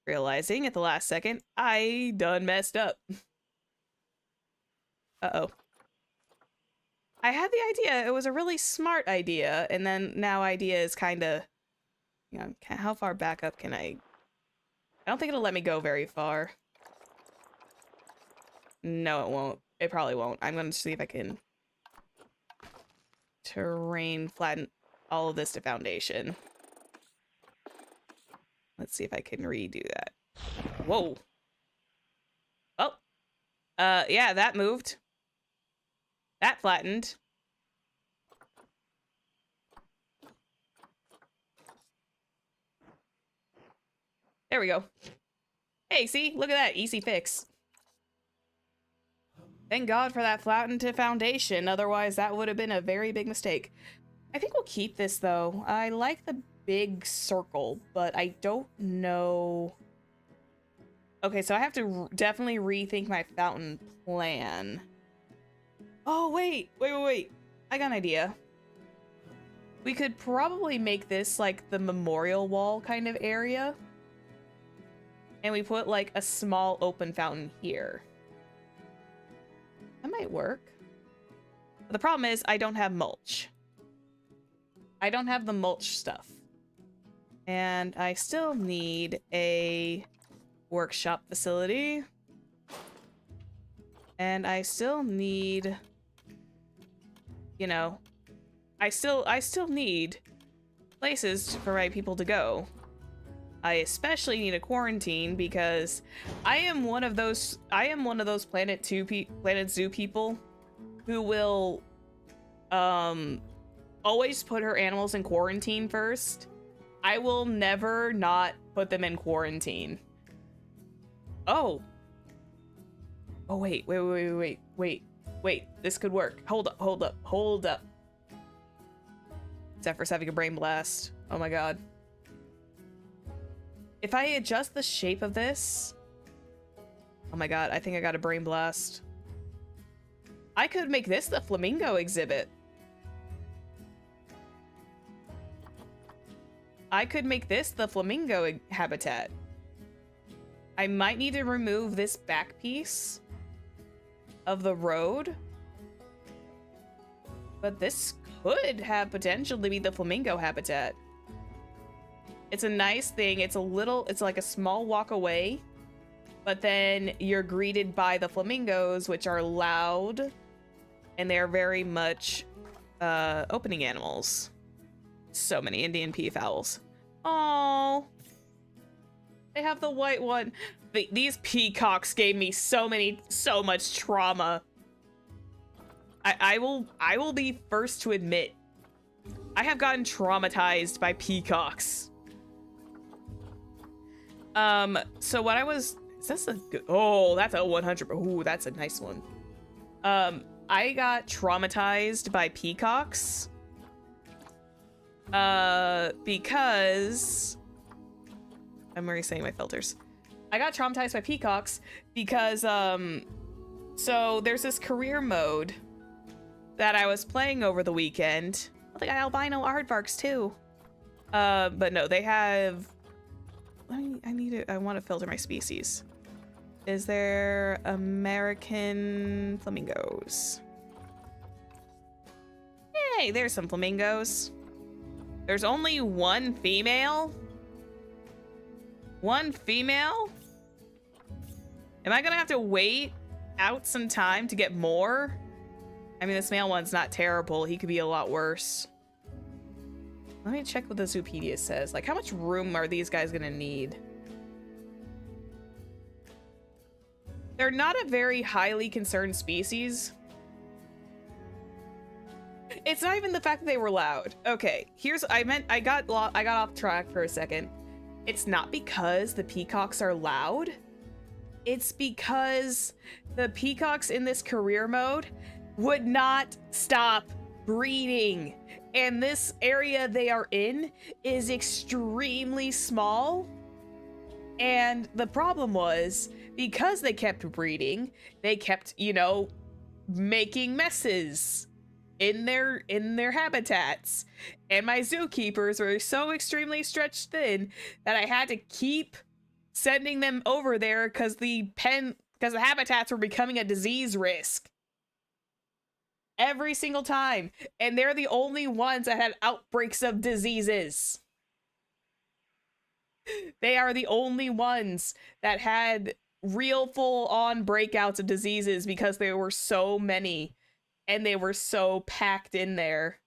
Realizing at the last second, I done messed up. Uh-oh. I had the idea. It was a really smart idea, and then now idea is kind of, you know, how far back up can I don't think it'll let me go very far. No, it won't. It probably won't. I'm going to see if I can terrain flatten all of this to foundation. Let's see if I can redo that. Whoa. Oh. Yeah, that moved. That flattened. There we go. Hey, see? Look at that. Easy fix. Thank God for that flattened to foundation. Otherwise, that would have been a very big mistake. I think we'll keep this, though. I like the big circle, but I don't know... Okay, so I have to definitely rethink my fountain plan. Oh, wait. I got an idea. We could probably make this, like, the memorial wall kind of area. And we put, like, a small open fountain here. That might work. But the problem is, I don't have mulch. I don't have the mulch stuff. And I still need a workshop facility. And I still need... You know... I still need places for my people to go. I especially need a quarantine because I am one of those Planet Zoo people who will always put her animals in quarantine first. I will never not put them in quarantine. Oh. Oh wait. This could work. Hold up. Zephyr's having a brain blast. Oh my god. If I adjust the shape of this... Oh my god, I think I got a brain blast. I could make this the flamingo exhibit. I could make this the flamingo habitat. I might need to remove this back piece of the road. But this could have potential to be the flamingo habitat. It's a nice thing. It's like a small walk away, but then you're greeted by the flamingos, which are loud, and they're very much opening animals. So many Indian peafowls. Oh, they have the white one. These peacocks gave me so much trauma. I will be first to admit, I have gotten traumatized by peacocks. So what is this a good, oh, that's a 100, ooh, that's a nice one. I got traumatized by peacocks, because I'm resetting my filters. I got traumatized by peacocks because, so there's this career mode that I was playing over the weekend. I think I albino aardvarks too. But no, they have, I want to filter my species. Is there American flamingos? Hey, there's some flamingos. There's only one female? One female? Am I gonna have to wait out some time to get more? I mean, this male one's not terrible. He could be a lot worse. Let me check what the Zoopedia says. Like, how much room are these guys gonna need? They're not a very highly concerned species. It's not even the fact that they were loud. Okay, I got off track for a second. It's not because the peacocks are loud. It's because the peacocks in this career mode would not stop breeding. And this area they are in is extremely small. And the problem was, because they kept breeding, they kept, you know, making messes in their habitats. And my zookeepers were so extremely stretched thin that I had to keep sending them over there because the habitats were becoming a disease risk every single time. And they're the only ones that had outbreaks of diseases. They are the only ones that had real full-on breakouts of diseases because there were so many and they were so packed in there.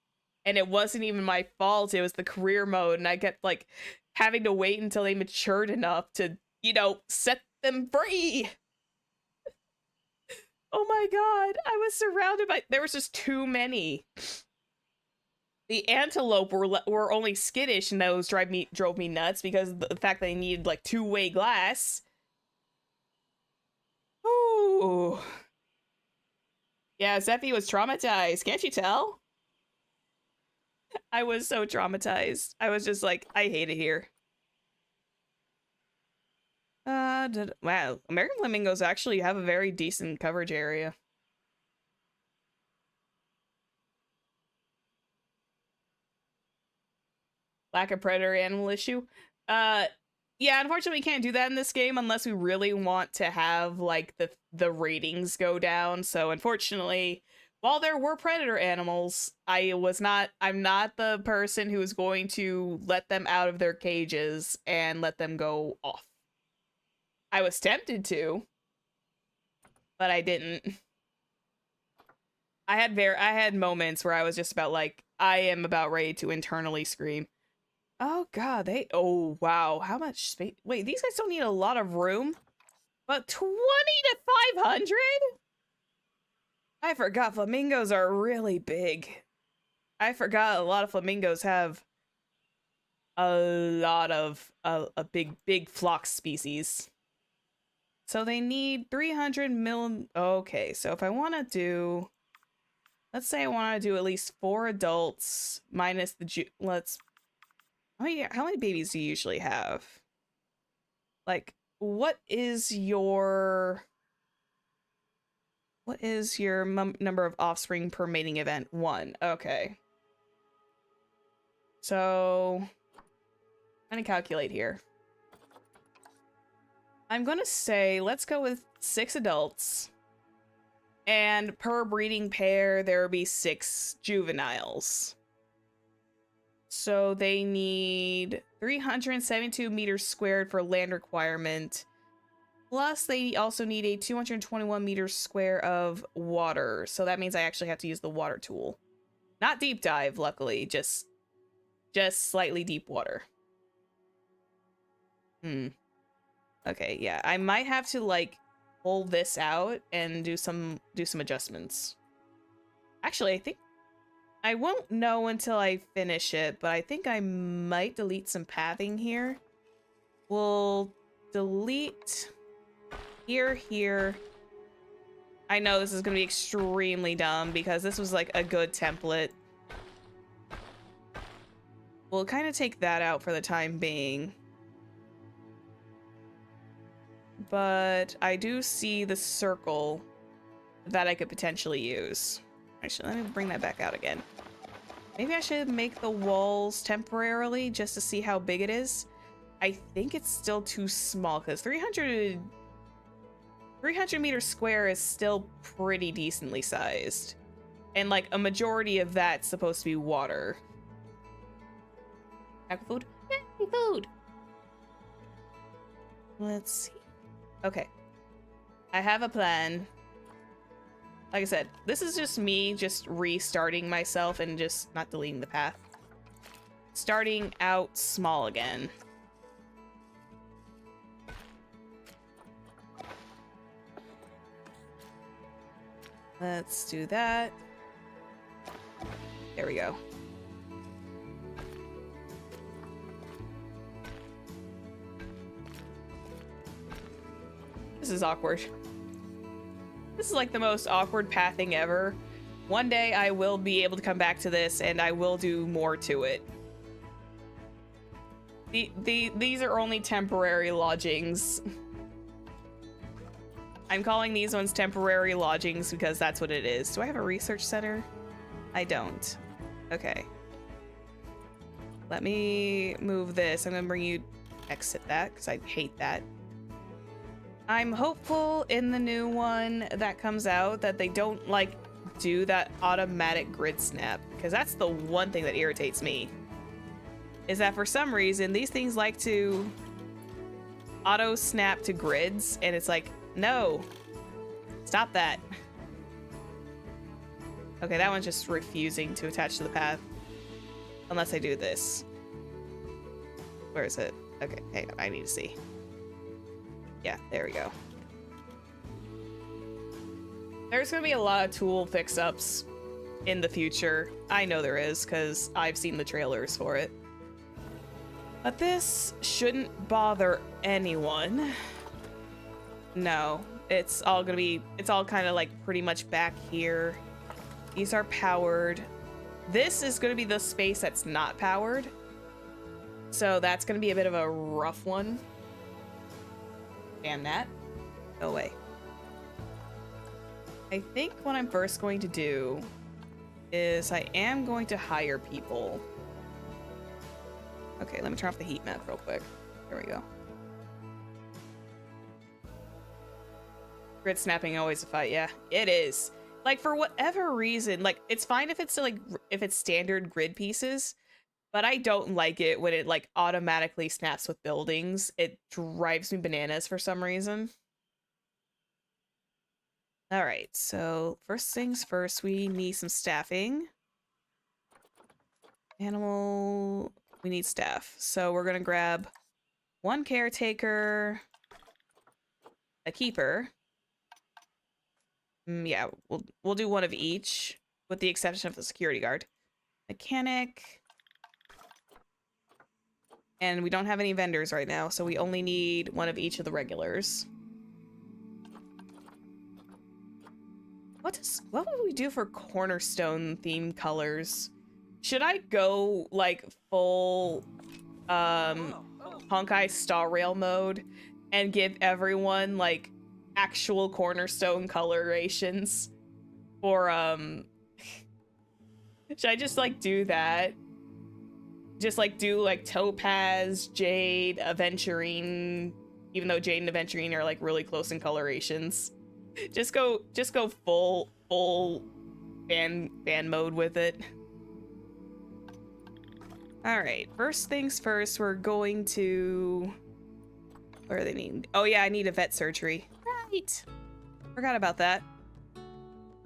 And it wasn't even my fault. It was the career mode, and I kept like having to wait until they matured enough to, you know, set them free. Oh my god, I was surrounded by, there was just too many. The antelope were only skittish, and those drove me nuts because of the fact that they needed like two-way glass. Ooh. Yeah, Zephy was traumatized. Can't you tell? I was so traumatized. I was just like, I hate it here. Wow, American flamingos actually have a very decent coverage area. Lack of predator animal issue. Yeah, unfortunately we can't do that in this game unless we really want to have like the ratings go down. So unfortunately, while there were predator animals, I'm not the person who's going to let them out of their cages and let them go off. I was tempted to, but I didn't. I had moments where I was just about like, I am about ready to internally scream. Oh god, oh wow, how much space? Wait, these guys don't need a lot of room? But 20 to 500? I forgot flamingos are really big. I forgot a lot of flamingos have a lot of a big flock species. So they need 300 mil. Okay, so if I want to do, let's say I want to do at least 4 adults minus the how many babies do you usually have? Like, what is your number of offspring per mating event? 1. Okay. So, I'm gonna calculate here. I'm gonna say, let's go with 6 adults. And per breeding pair, there will be 6 juveniles. So they need 372 meters squared for land requirement. Plus, they also need a 221 meters square of water. So that means I actually have to use the water tool. Not deep dive, luckily. Just slightly deep water. Okay, yeah. I might have to, like, pull this out and do some adjustments. Actually, I think I won't know until I finish it, but I think I might delete some pathing here. We'll delete here. I know this is going to be extremely dumb because this was like a good template. We'll kind of take that out for the time being. but I do see the circle that I could potentially use. Actually, let me bring that back out again. Maybe I should make the walls temporarily just to see how big it is. I think it's still too small because 300 meters square is still pretty decently sized. And like a majority of that's supposed to be water. Back food? Yay, food! Let's see. Okay. I have a plan. Like I said, this is just me just restarting myself and just not deleting the path. Starting out small again. Let's do that. There we go. This is awkward. This is like the most awkward pathing ever. One day I will be able to come back to this and I will do more to it. These are only temporary lodgings. I'm calling these ones temporary lodgings because that's what it is. Do I have a research center? I don't. Okay. Let me move this. I'm gonna bring you exit that because I hate that. I'm hopeful in the new one that comes out that they don't like do that automatic grid snap, because that's the one thing that irritates me, is that for some reason these things like to auto snap to grids, and it's like, no, stop that. Okay, that one's just refusing to attach to the path unless I do this. Where is it? Okay, hang on, I need to see. Yeah, there we go. There's gonna be a lot of tool fix-ups in the future. I know there is, because I've seen the trailers for it. But this shouldn't bother anyone. No, it's all kind of like pretty much back here. These are powered. This is gonna be the space that's not powered. So that's gonna be a bit of a rough one. Damn that. Go away. I think what I'm first going to do is I am going to hire people. Okay, let me turn off the heat map real quick. There we go. Grid snapping always a fight, yeah. It is. Like, for whatever reason, like, it's fine if it's like if it's standard grid pieces, but I don't like it when it like automatically snaps with buildings. It drives me bananas for some reason. All right, so first things first, we need some staffing. Animal, we need staff. So we're gonna grab one caretaker, a keeper. Yeah, we'll do one of each, with the exception of the security guard. Mechanic. And we don't have any vendors right now, so we only need one of each of the regulars. What would we do for Cornerstone theme colors? Should I go like full Honkai Star Rail mode and give everyone like actual Cornerstone colorations? Or should I just like do that? Just like do like Topaz, Jade, Aventurine, even though Jade and Aventurine are like really close in colorations. Just go full fan mode with it. All right, first things first, we're going to, where do they need? Oh yeah, I need a vet surgery. Right. Forgot about that.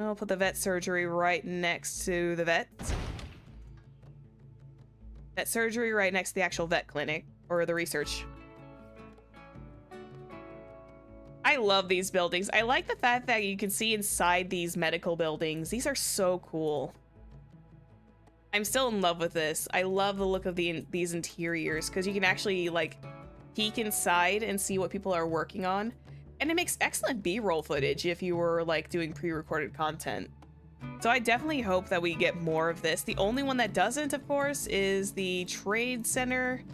I'll put the vet surgery right next to the vet. Vet surgery right next to the actual vet clinic, or the research. I love these buildings. I like the fact that you can see inside these medical buildings. These are so cool. I'm still in love with this. I love the look of these interiors, because you can actually like peek inside and see what people are working on. And it makes excellent B-roll footage if you were like doing pre-recorded content. So I definitely hope that we get more of this. The only one that doesn't, of course, is the trade center,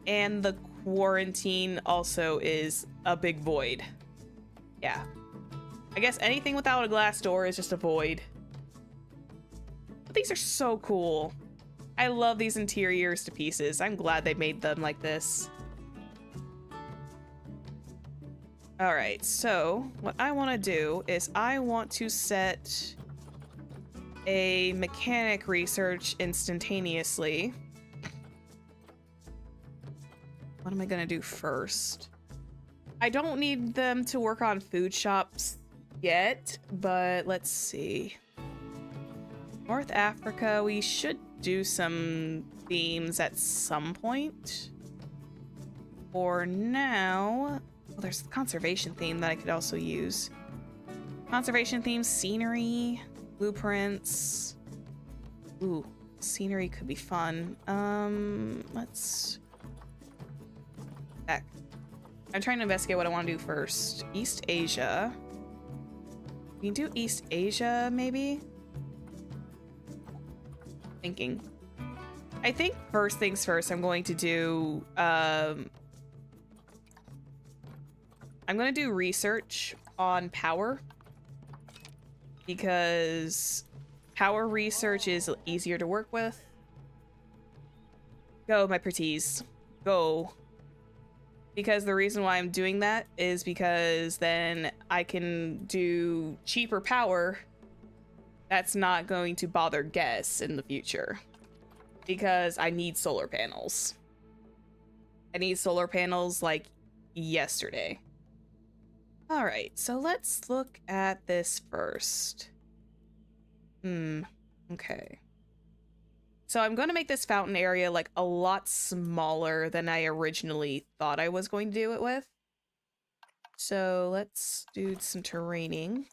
and the quarantine also is a big void. Yeah. I guess anything without a glass door is just a void. But these are so cool. I love these interiors to pieces. I'm glad they made them like this. All right, so what I want to do is I want to set a mechanic research instantaneously. What am I gonna do first? I don't need them to work on food shops yet, but let's see. North Africa, we should do some themes at some point. For now, well, there's the conservation theme that I could also use. Conservation theme, scenery, blueprints. Ooh, scenery could be fun. Let's back. I'm trying to investigate what I want to do first. East Asia. We can do East Asia, maybe? Thinking. I think first things first, I'm going to do, I'm going to do research on power. Because power research is easier to work with. Go, my pretties. Go. Because the reason why I'm doing that is because then I can do cheaper power that's not going to bother guests in the future. Because I need solar panels. I need solar panels like yesterday. Alright, so let's look at this first. Okay. So I'm going to make this fountain area like a lot smaller than I originally thought I was going to do it with. So let's do some terraining.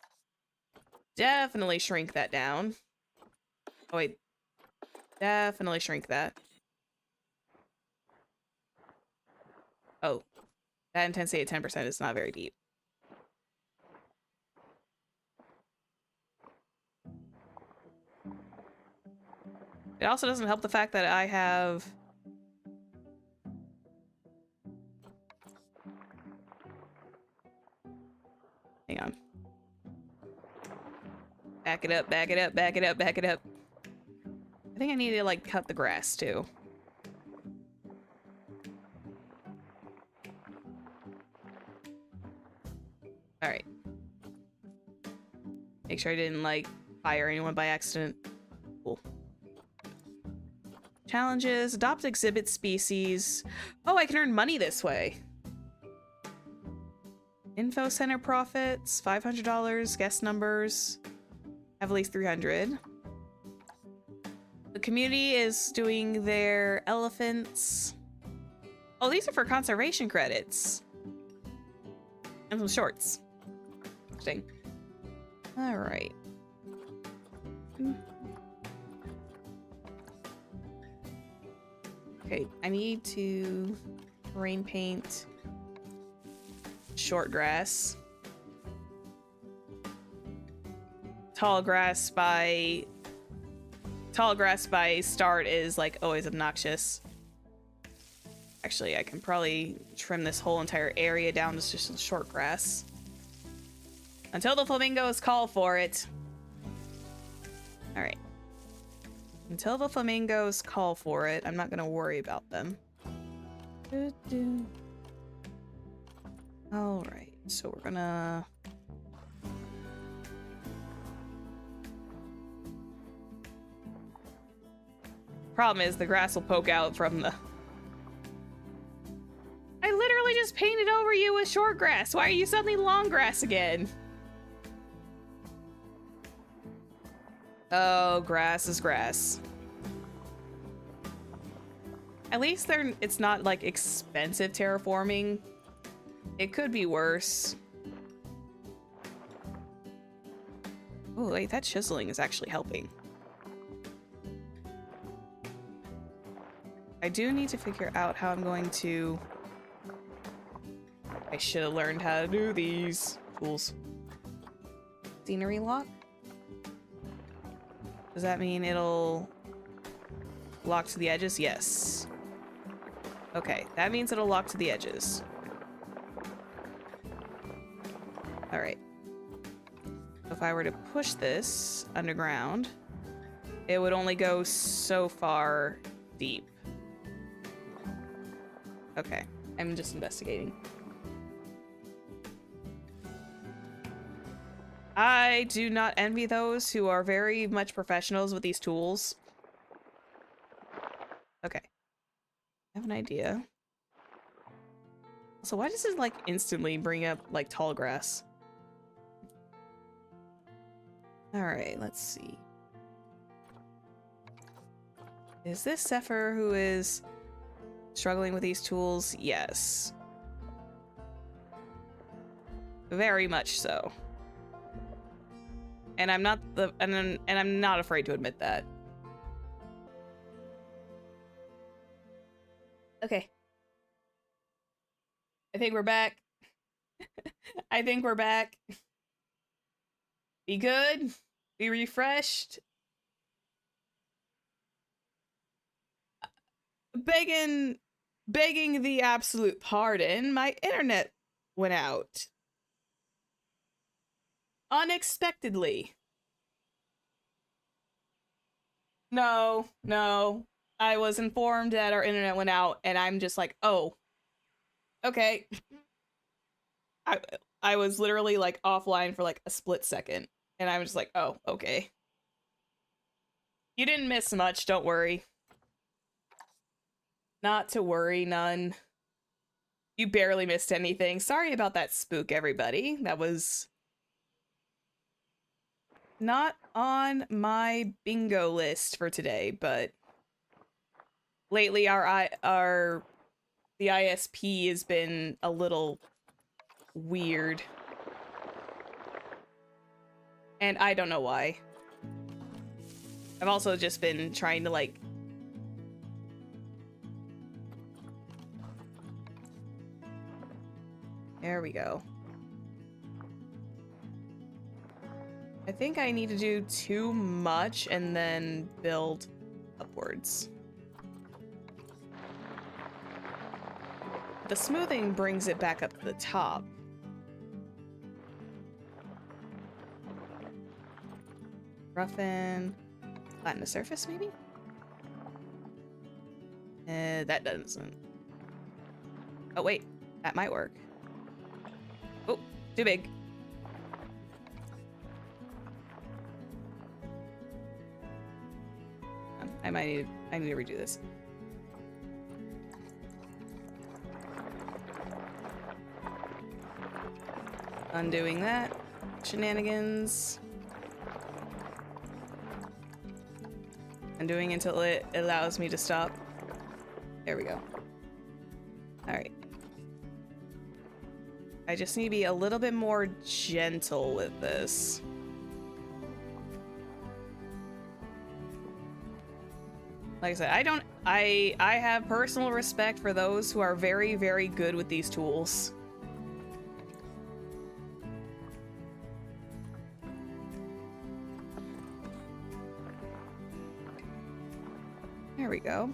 Definitely shrink that down. Oh wait. Definitely shrink that. Oh. That intensity at 10% is not very deep. It also doesn't help the fact that I have... Hang on. Back it up, back it up, back it up, back it up. I think I need to, like, cut the grass, too. Alright. Make sure I didn't, like, fire anyone by accident. Cool. Challenges. Adopt exhibit species. Oh, I can earn money this way. Info center profits. $500. Guest numbers. Have at least 300. The community is doing their elephants. Oh, these are for conservation credits. And some shorts. Interesting. Alright. Okay, I need to rain paint short grass. Tall grass by start is like always obnoxious. Actually, I can probably trim this whole entire area down to just some short grass. Until the flamingos call for it. Alright. Until the flamingos call for it, I'm not gonna worry about them. Alright, so we're gonna... Problem is, the grass will poke out from the... I literally just painted over you with short grass. Why are you suddenly long grass again? Oh, grass is grass. At least it's not like expensive terraforming. It could be worse. Oh, wait, that chiseling is actually helping. I do need to figure out how I'm going to... I should have learned how to do these tools. Scenery lock? Does that mean it'll lock to the edges? Yes. Okay, that means it'll lock to the edges. if I were to push this underground, it would only go so far deep. Okay, I'm just investigating. I do not envy those who are very much professionals with these tools. Okay. I have an idea. So why does it like instantly bring up like tall grass? Alright, let's see. Is this Zephyr who is struggling with these tools? Yes. Very much so. And I'm not I'm not afraid to admit that. Okay. I think we're back. I think we're back. Be good. Be refreshed. Begging the absolute pardon. My internet went out. Unexpectedly. No. I was informed that our internet went out, and I'm just like, oh. Okay. I was literally like offline for like a split second, and I was just like, oh, okay. You didn't miss much, don't worry. Not to worry, none. You barely missed anything. Sorry about that spook, everybody. That was not on my bingo list for today, but lately the ISP has been a little weird. And I don't know why. I've also just been trying to like there we go. I think I need to do too much and then build upwards. The smoothing brings it back up to the top. Roughen. Flatten the surface, maybe? That doesn't. Oh, wait. That might work. Oh, too big. I need to redo this. Undoing that. Shenanigans. Undoing until it allows me to stop. There we go. Alright. I just need to be a little bit more gentle with this. Like I said, I have personal respect for those who are very, very good with these tools. There we go.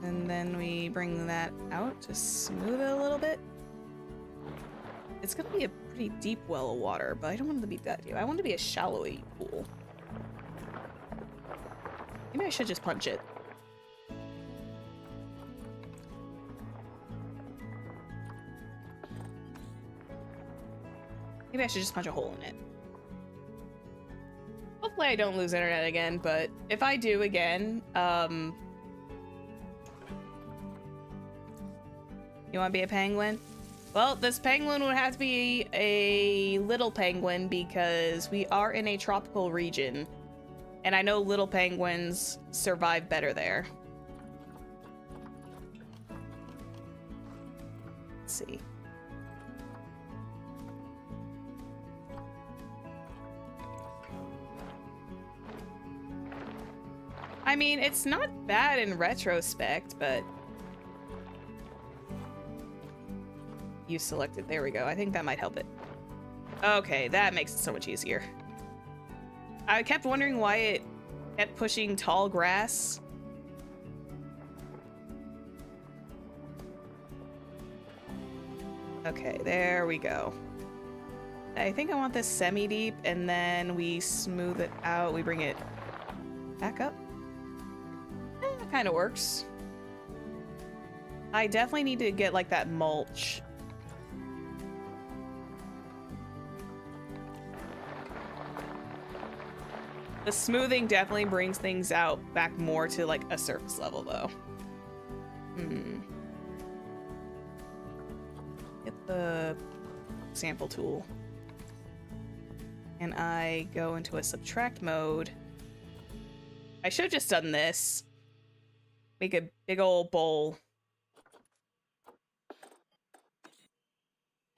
And then we bring that out to smooth it a little bit. It's gonna be a pretty deep well of water, but I don't want it to be that deep. I want it to be a shallowy pool. Maybe I should just punch it. Maybe I should just punch a hole in it. Hopefully I don't lose internet again, but if I do again, you want to be a penguin? Well, this penguin would have to be a little penguin because we are in a tropical region. And I know little penguins survive better there. Let's see. I mean, it's not bad in retrospect, but... You selected. There we go. I think that might help it. Okay, that makes it so much easier. I kept wondering why it kept pushing tall grass. Okay, there we go. I think I want this semi-deep, and then we smooth it out. We bring it back up. That kind of works. I definitely need to get like that mulch. The smoothing definitely brings things out back more to like a surface level though. Get the sample tool. And I go into a subtract mode. I should have just done this. Make a big old bowl.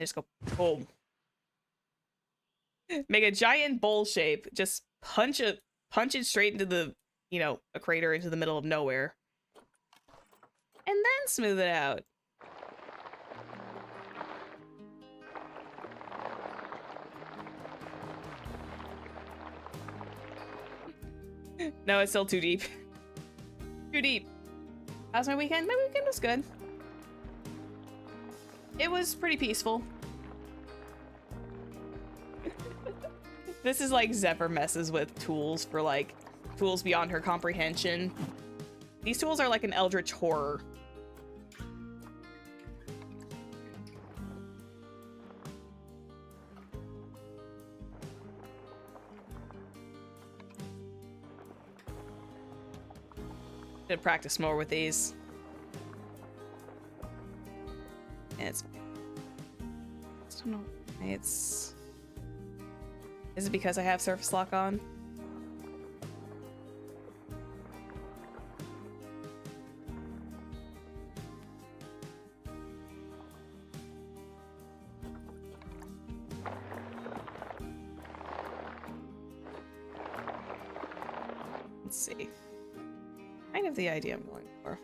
Just go boom. Make a giant bowl shape. Just punch it straight into the, you know, a crater into the middle of nowhere. And then smooth it out. No, it's still too deep. Too deep. How's my weekend? My weekend was good. It was pretty peaceful. This is like Zephyr messes with tools for like tools beyond her comprehension. These tools are like an eldritch horror. Should practice more with these. It's I don't know. It's Is it because I have surface lock on? Let's see. Kind of the idea I'm going for.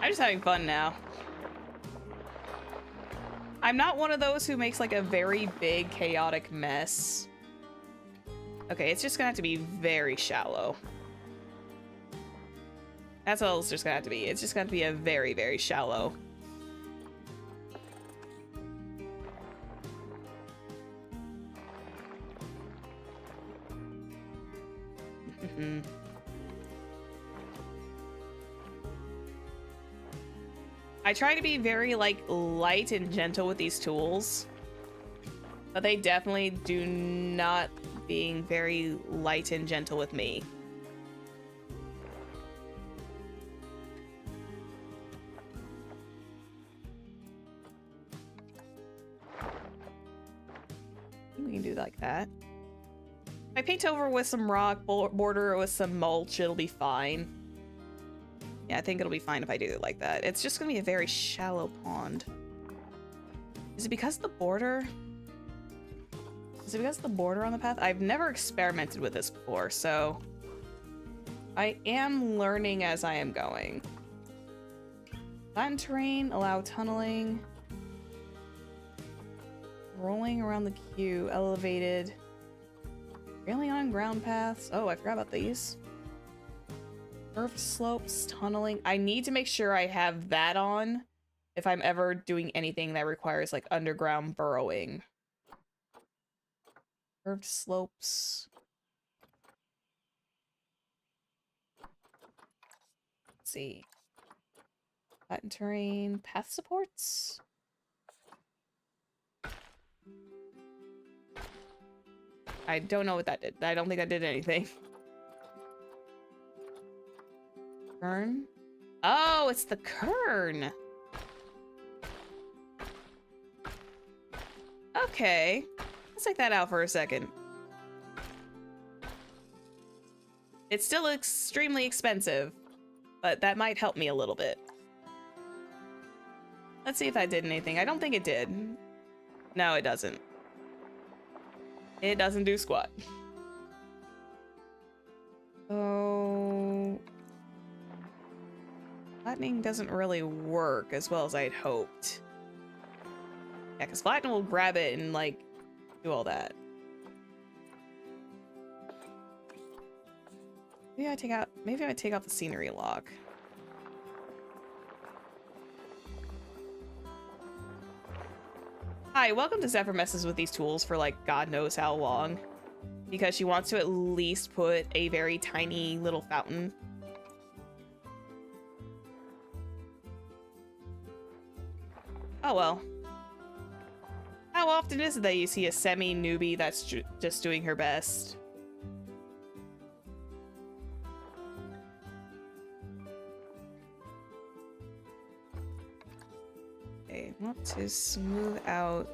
I'm just having fun now. I'm not one of those who makes like a very big chaotic mess. Okay, it's just gonna have to be very shallow. That's all it's just gonna have to be. It's just gonna have to be a very, very shallow. I try to be very like light and gentle with these tools, but they definitely do not being very light and gentle with me. I think we can do like that. If I paint over with some rock, border it with some mulch, it'll be fine. Yeah, I think it'll be fine if I do it like that. It's just gonna be a very shallow pond. Is it because of the border? Is it because of the border on the path? I've never experimented with this before, so I am learning as I am going. Flattened terrain, allow tunneling. Rolling around the queue, elevated. Railing on ground paths. Oh, I forgot about these. Curved slopes, tunneling. I need to make sure I have that on if I'm ever doing anything that requires like underground burrowing. Curved slopes. Let's see. Flattened terrain, path supports. I don't know what that did. I don't think that did anything. Kern? Oh, it's the kern. Okay. Let's take that out for a second. It's still extremely expensive, but that might help me a little bit. Let's see if that did anything. I don't think it did. No, it doesn't. It doesn't do squat. Oh... Flattening doesn't really work as well as I'd hoped. Yeah, because flatten will grab it and, like, do all that. Maybe I take out the scenery lock. Hi, welcome to Zephyr messes with these tools for like God knows how long. Because she wants to at least put a very tiny little fountain. Oh well. How often is it that you see a semi-newbie that's just doing her best? Okay, want to smooth out.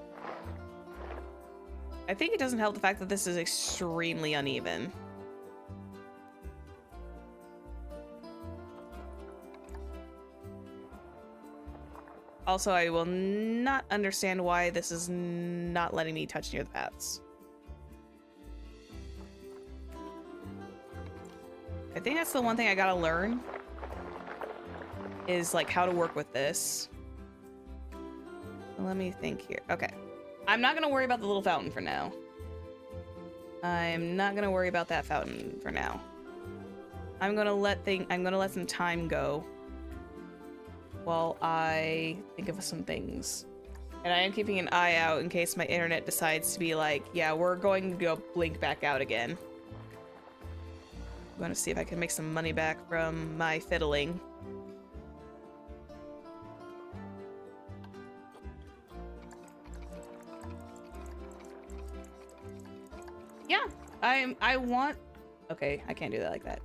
I think it doesn't help the fact that this is extremely uneven. Also, I will not understand why this is not letting me touch near the paths. I think that's the one thing I gotta learn. Is like how to work with this. Let me think here. Okay. I'm not gonna worry about the little fountain for now. I'm not gonna worry about that fountain for now. I'm gonna let some time go while I think of some things. And I am keeping an eye out in case my internet decides to be like, yeah, we're going to go blink back out again. I'm gonna see if I can make some money back from my fiddling. Yeah, I want... Okay, I can't do that like that.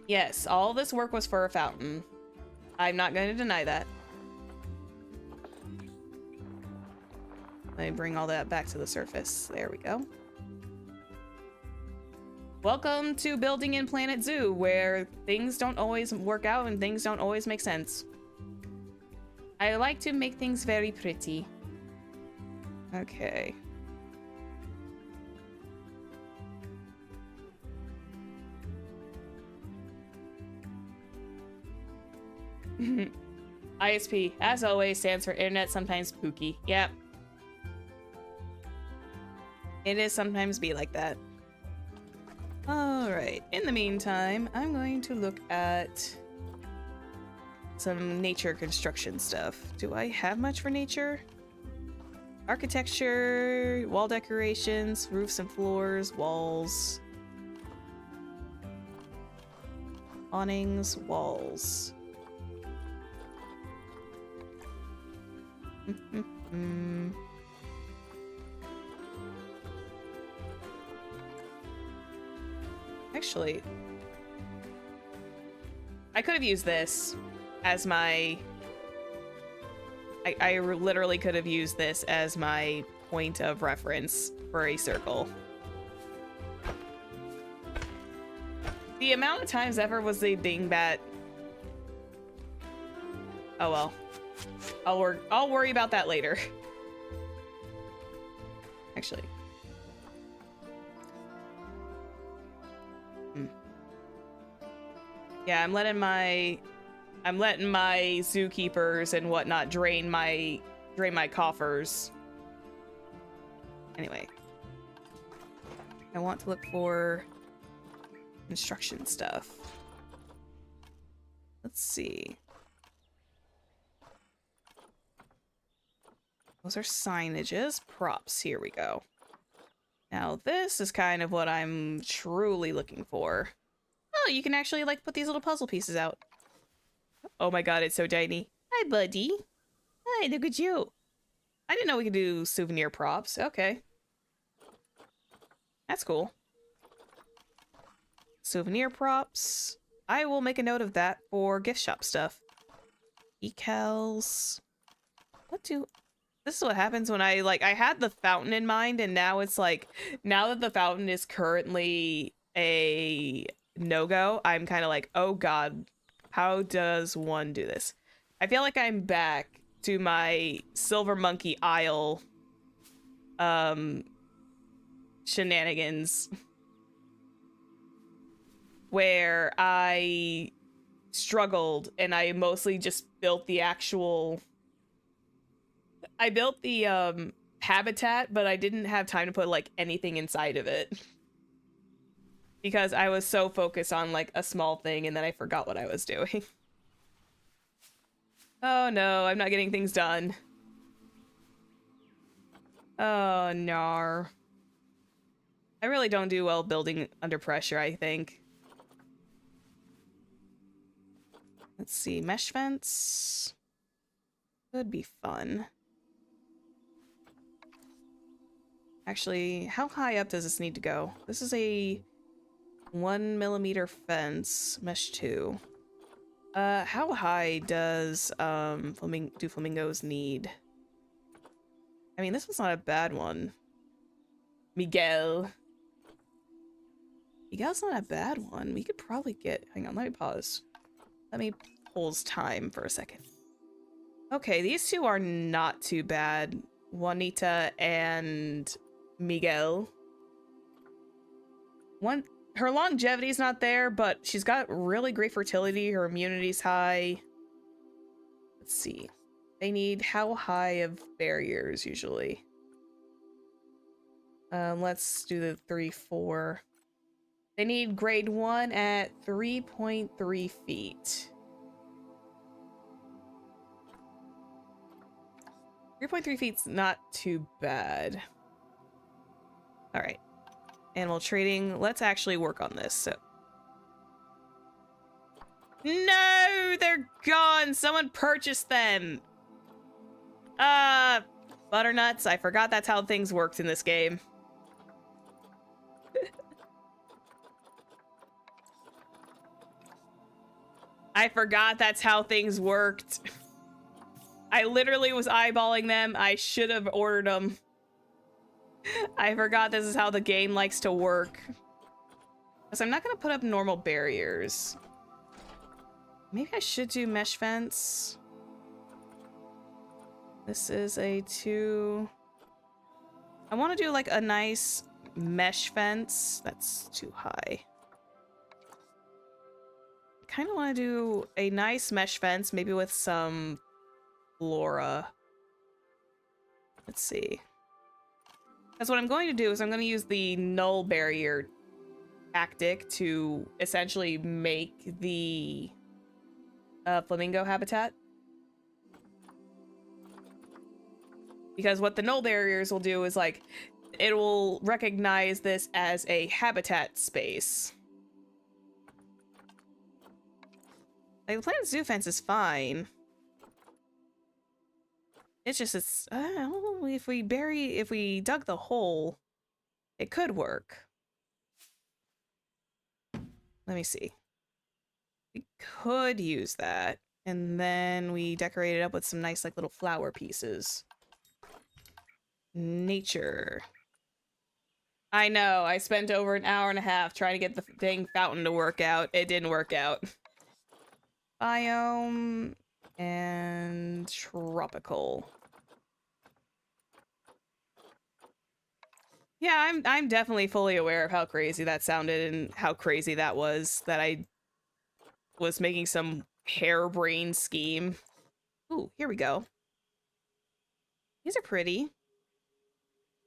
Yes, all this work was for a fountain. I'm not going to deny that. Let me bring all that back to the surface. There we go. Welcome to building in Planet Zoo, where things don't always work out and things don't always make sense. I like to make things very pretty. Okay. ISP, as always, stands for Internet Sometimes Pookie. Yep. It is sometimes be like that. Alright, in the meantime, I'm going to look at some nature construction stuff. Do I have much for nature? Architecture, wall decorations, roofs and floors, walls. Awnings, walls. Actually, I could have used this as my... I literally could have used this as my point of reference for a circle. The amount of times ever was a dingbat. Oh well. I'll worry about that later. Actually. Yeah, I'm letting my zookeepers and whatnot drain my coffers. Anyway. I want to look for construction stuff. Let's see. Those are signages. Props. Here we go. Now this is kind of what I'm truly looking for. Oh, you can actually like put these little puzzle pieces out. Oh my god, it's so tiny. Hi, buddy. Hi, look at you. I didn't know we could do souvenir props. Okay. That's cool. Souvenir props. I will make a note of that for gift shop stuff. Decals. What do... This is what happens when I had the fountain in mind, and now it's like, now that the fountain is currently a no-go, I'm kind of like, oh god, how does one do this? I feel like I'm back to my Silver Monkey Isle shenanigans, where I struggled and I mostly just built the actual... I built the habitat, but I didn't have time to put like anything inside of it. because I was so focused on like a small thing and then I forgot what I was doing. Oh no, I'm not getting things done. Oh no. I really don't do well building under pressure, I think. Let's see, mesh fence could be fun. Actually, how high up does this need to go? This is a 1mm fence, mesh 2. How high does flamingos need? I mean, this one's not a bad one. Miguel's not a bad one. We could probably get... Hang on, let me pause. Let me pause time for a second. Okay, these two are not too bad. Juanita and Miguel. Her longevity's not there, but she's got really great fertility. Her immunity's high. Let's see. They need how high of barriers usually? Let's do the 3-4. They need grade 1 at 3.3 feet. 3.3 feet's not too bad. All right. Animal trading. Let's actually work on this. So. No, they're gone. Someone purchased them. Butternuts. I forgot that's how things worked in this game. I forgot that's how things worked. I literally was eyeballing them. I should have ordered them. I forgot this is how the game likes to work. So I'm not going to put up normal barriers. Maybe I should do mesh fence. This is a 2. I want to do like a nice mesh fence. That's too high. Kind of want to do a nice mesh fence, maybe with some flora. Let's see. Because what I'm going to do is I'm going to use the null barrier tactic to essentially make the flamingo habitat. Because what the null barriers will do is like, it will recognize this as a habitat space. Like, the Planet Zoo fence is fine. It's just, if we dug the hole, it could work. Let me see. We could use that. And then we decorate it up with some nice, like, little flower pieces. Nature. I know, I spent over an hour and a half trying to get the dang fountain to work out. It didn't work out. Biome and tropical. Yeah, I'm definitely fully aware of how crazy that sounded and how crazy that was, that I was making some harebrained scheme. Ooh, here we go. These are pretty.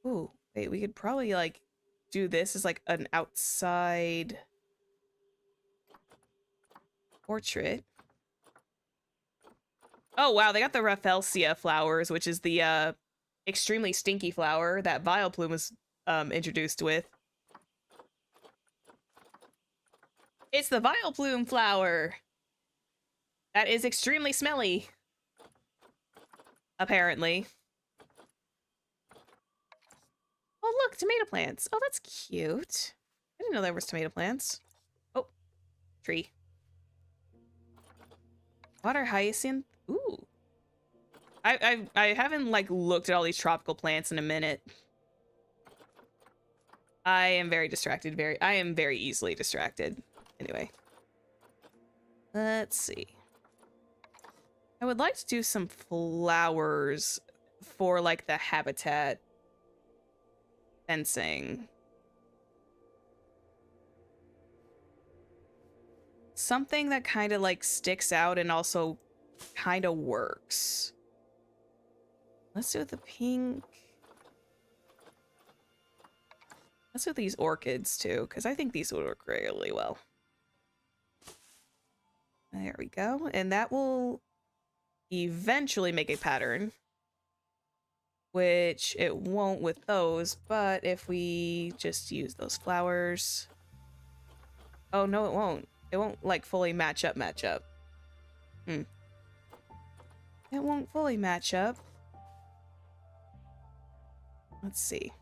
Ooh, wait, we could probably like do this as like an outside portrait. Oh wow, they got the Rafflesia flowers, which is the extremely stinky flower that Vileplume was introduced with. It's the Vileplume flower! That is extremely smelly. Apparently. Oh look, tomato plants. Oh, that's cute. I didn't know there was tomato plants. Oh, tree. Water hyacinth. Ooh. I haven't like looked at all these tropical plants in a minute. I am very distracted. I am very easily distracted. Anyway. Let's see. I would like to do some flowers for like the habitat fencing. Something that kind of like sticks out and also kind of works. Let's do the pink. Let's do these orchids too, because I think these would work really well. There we go. And that will eventually make a pattern, which it won't with those, but if we just use those flowers... Oh, no, it won't. It won't, like, fully match up. It won't fully match up. Let's see.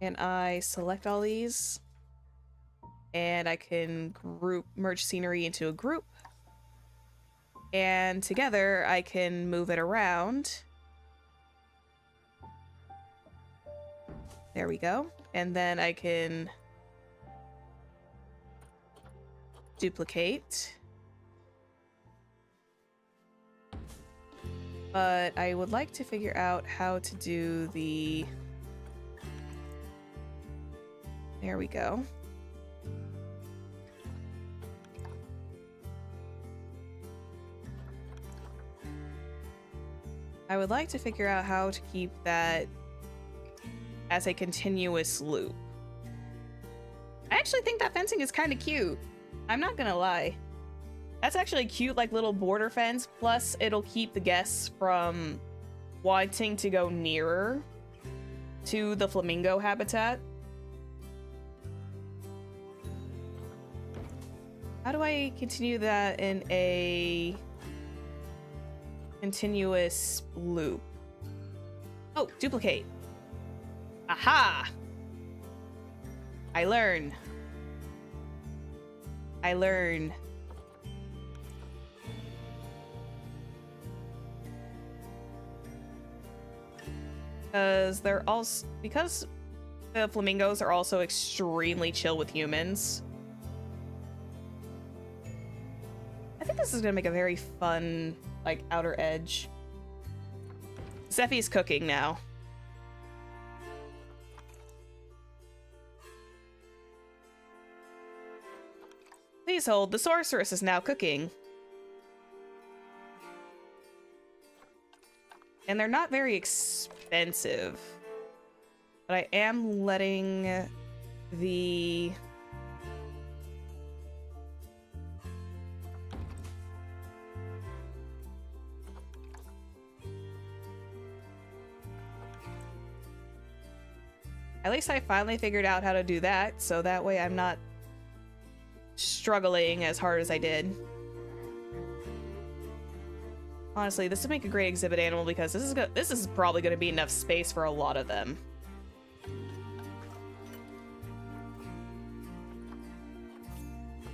Can I select all these? And I can merge scenery into a group. And together I can move it around. There we go. And then I can duplicate. But I would like to figure out how to do the... There we go. I would like to figure out how to keep that as a continuous loop. I actually think that fencing is kind of cute. I'm not gonna lie. That's actually a cute, like, little border fence. Plus, it'll keep the guests from wanting to go nearer to the flamingo habitat. How do I continue that in a continuous loop? Oh, duplicate. Aha! I learn. Because the flamingos are also extremely chill with humans. I think this is gonna make a very fun, like, outer edge. Zephyr's cooking now. Please hold, the sorceress is now cooking. And they're not very expensive. But I am letting the... At least I finally figured out how to do that, so that way I'm not struggling as hard as I did. Honestly, this would make a great exhibit animal because this is probably going to be enough space for a lot of them.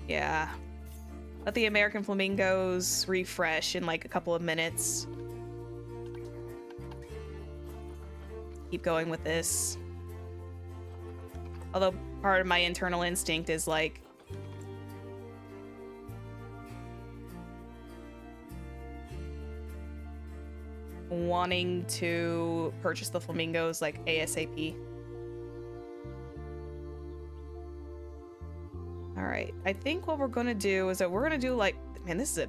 Yeah. Let the American flamingos refresh in like a couple of minutes. Keep going with this. Although part of my internal instinct is like, wanting to purchase the flamingos like ASAP. All right, I think what we're gonna do is that we're gonna do like, man, this is a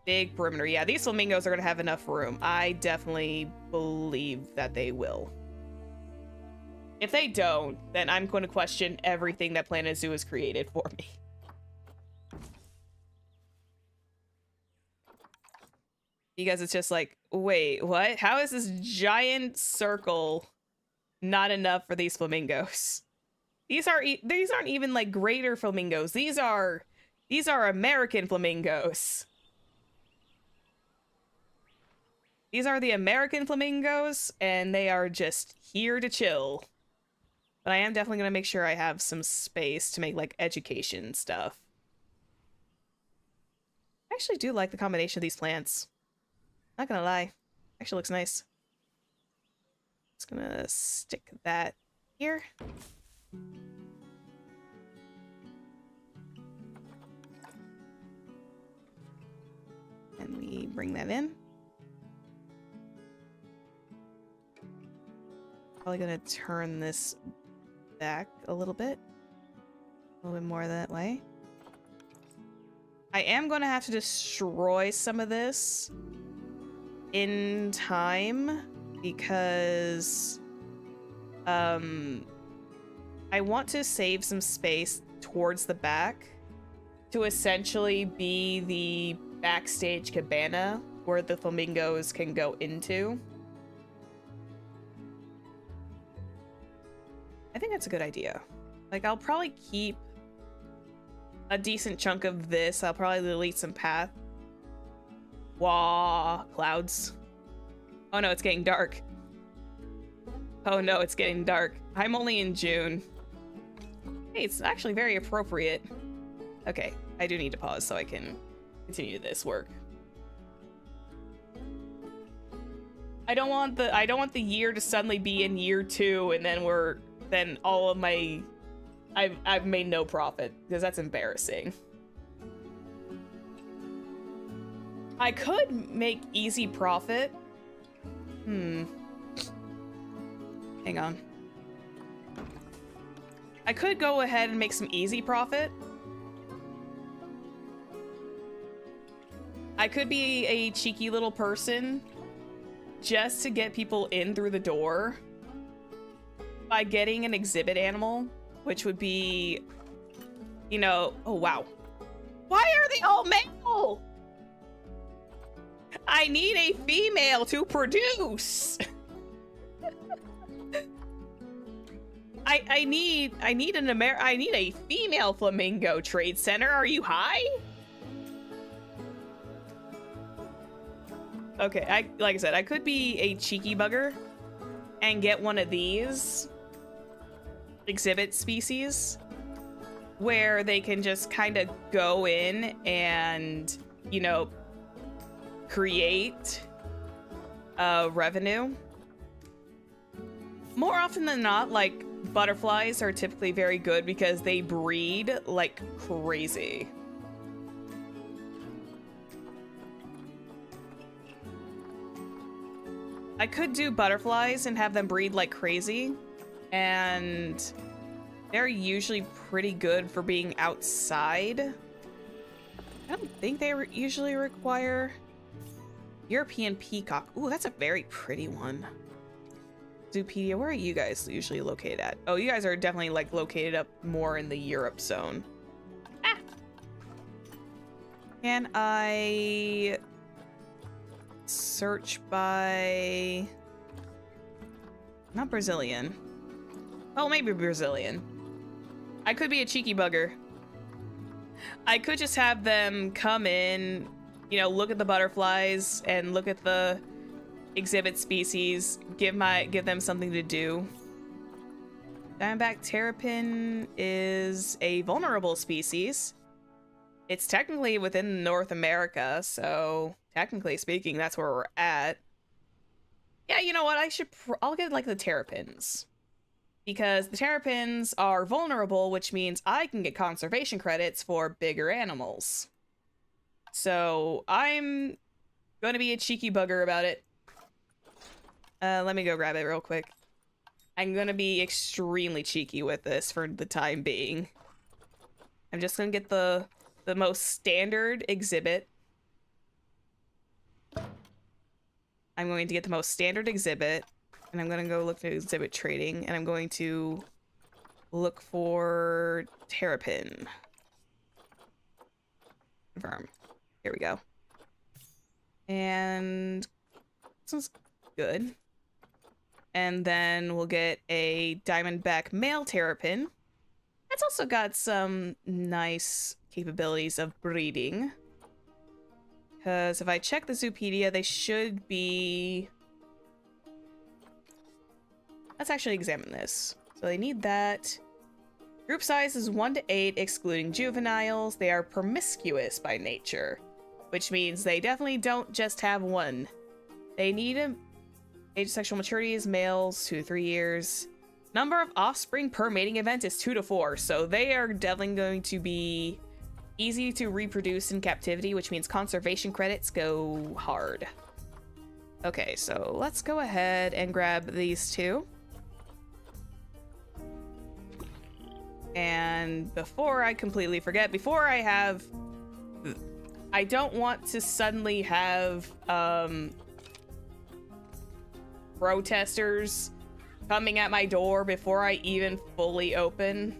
big perimeter. Yeah, these flamingos are gonna have enough room. I definitely believe that they will. If they don't, then I'm going to question everything that Planet Zoo has created for me. Because it's just like, wait, what? How is this giant circle not enough for these flamingos? These aren't even like greater flamingos. These are American flamingos. These are the American flamingos, and they are just here to chill. But I am definitely going to make sure I have some space to make like education stuff. I actually do like the combination of these plants. Not gonna lie. Actually looks nice. Just gonna stick that here. And we bring that in. Probably gonna turn this back a little bit more that way. I am gonna have to destroy some of this in time because I want to save some space towards the back to essentially be the backstage cabana where the flamingos can go into. I think that's a good idea. Like, I'll probably keep a decent chunk of this. I'll probably delete some path. Wah, clouds. Oh no, it's getting dark. Oh no, it's getting dark. I'm only in June. Hey, it's actually very appropriate. Okay, I do need to pause so I can continue this work. I don't want the year to suddenly be in year 2 and then all of my I've made no profit, because that's embarrassing. I could make easy profit. Hang on. I could go ahead and make some easy profit. I could be a cheeky little person just to get people in through the door by getting an exhibit animal, which would be, you know, oh wow. Why are they all male? I need a female to produce. I need a female flamingo trade center. Are you high? Okay, like I said, I could be a cheeky bugger and get one of these exhibit species where they can just kind of go in and, you know, create revenue. More often than not, like, butterflies are typically very good because they breed like crazy. I could do butterflies and have them breed like crazy, and they're usually pretty good for being outside. I don't think they usually require European peacock. Ooh, that's a very pretty one. Zoopedia, where are you guys usually located at? Oh, you guys are definitely like located up more in the Europe zone. Ah! Can I search by... Not Brazilian. Oh, maybe Brazilian. I could be a cheeky bugger. I could just have them come in, you know, look at the butterflies and look at the exhibit species, give them something to do. Diamondback terrapin is a vulnerable species. It's technically within North America, so technically speaking, that's where we're at. Yeah, you know what? I'll get like the terrapins. Because the terrapins are vulnerable, which means I can get conservation credits for bigger animals. So I'm going to be a cheeky bugger about it. Let me go grab it real quick. I'm going to be extremely cheeky with this for the time being. I'm just going to get the most standard exhibit. I'm going to get the most standard exhibit. And I'm going to go look at exhibit trading. And I'm going to look for terrapin. Confirm. Here we go. And this one's good. And then we'll get a diamondback male terrapin. It's also got some nice capabilities of breeding. Because if I check the Zoopedia, they should be... Let's actually examine this. So they need that. Group size is 1 to 8, excluding juveniles. They are promiscuous by nature, which means they definitely don't just have one. They need a... Age of sexual maturity is males, 2 to 3 years. Number of offspring per mating event is 2 to 4, so they are definitely going to be easy to reproduce in captivity, which means conservation credits go hard. Okay, so let's go ahead and grab these two. And before I completely forget, I don't want to suddenly have protesters coming at my door before I even fully open.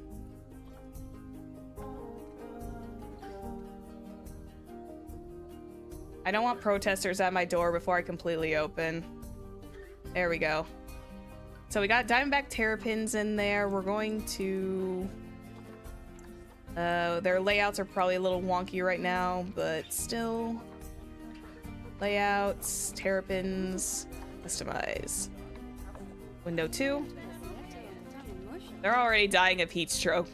I don't want protesters at my door before I completely open. There we go. So we got Diamondback Terrapins in there. We're going to... their layouts are probably a little wonky right now, but still... Layouts, Terrapins, customize. Window 2. They're already dying of heat stroke.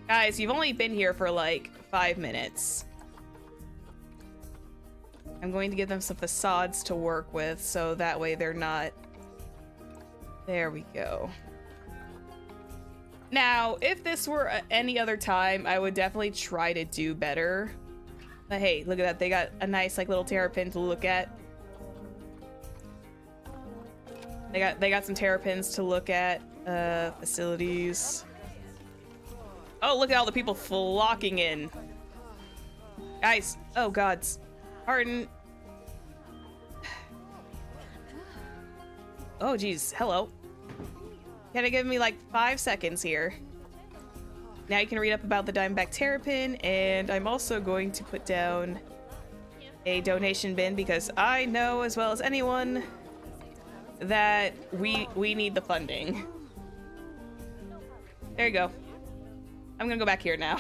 Guys, you've only been here for like 5 minutes. I'm going to give them some facades to work with, so that way they're not... There we go. Now, if this were any other time, I would definitely try to do better. But hey, look at that. They got a nice like little terrapin to look at. They got some terrapins to look at. Facilities. Oh, look at all the people flocking in. Guys, oh gods. Pardon. Oh geez, hello. Gotta give me like 5 seconds here. Now you can read up about the Diamondback Terrapin, and I'm also going to put down a donation bin because I know as well as anyone that we need the funding. There you go. I'm gonna go back here now.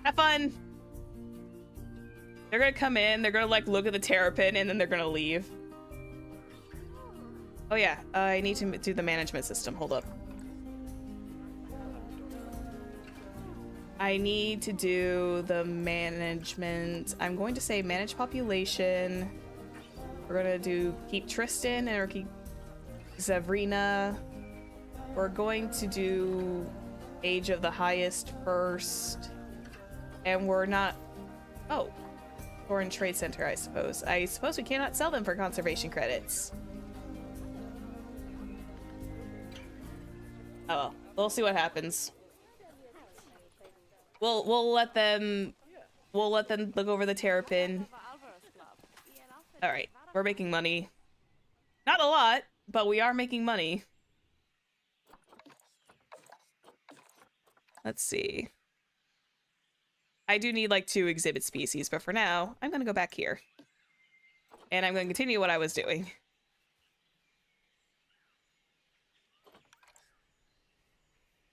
Have fun! They're gonna come in, they're gonna like look at the terrapin, and then they're gonna leave. Oh yeah, I need to do the management system. Hold up. I need to do the management. I'm going to say manage population. We're gonna do keep Tristan and or keep Zavrina. We're going to do age of the highest first. And we're not... Oh. Foreign Trade Center, I suppose. I suppose we cannot sell them for conservation credits. Oh well. We'll see what happens. We'll let them look over the terrapin. Alright. We're making money. Not a lot, but we are making money. Let's see. I do need like 2 exhibit species, but for now, I'm gonna go back here. And I'm gonna continue what I was doing.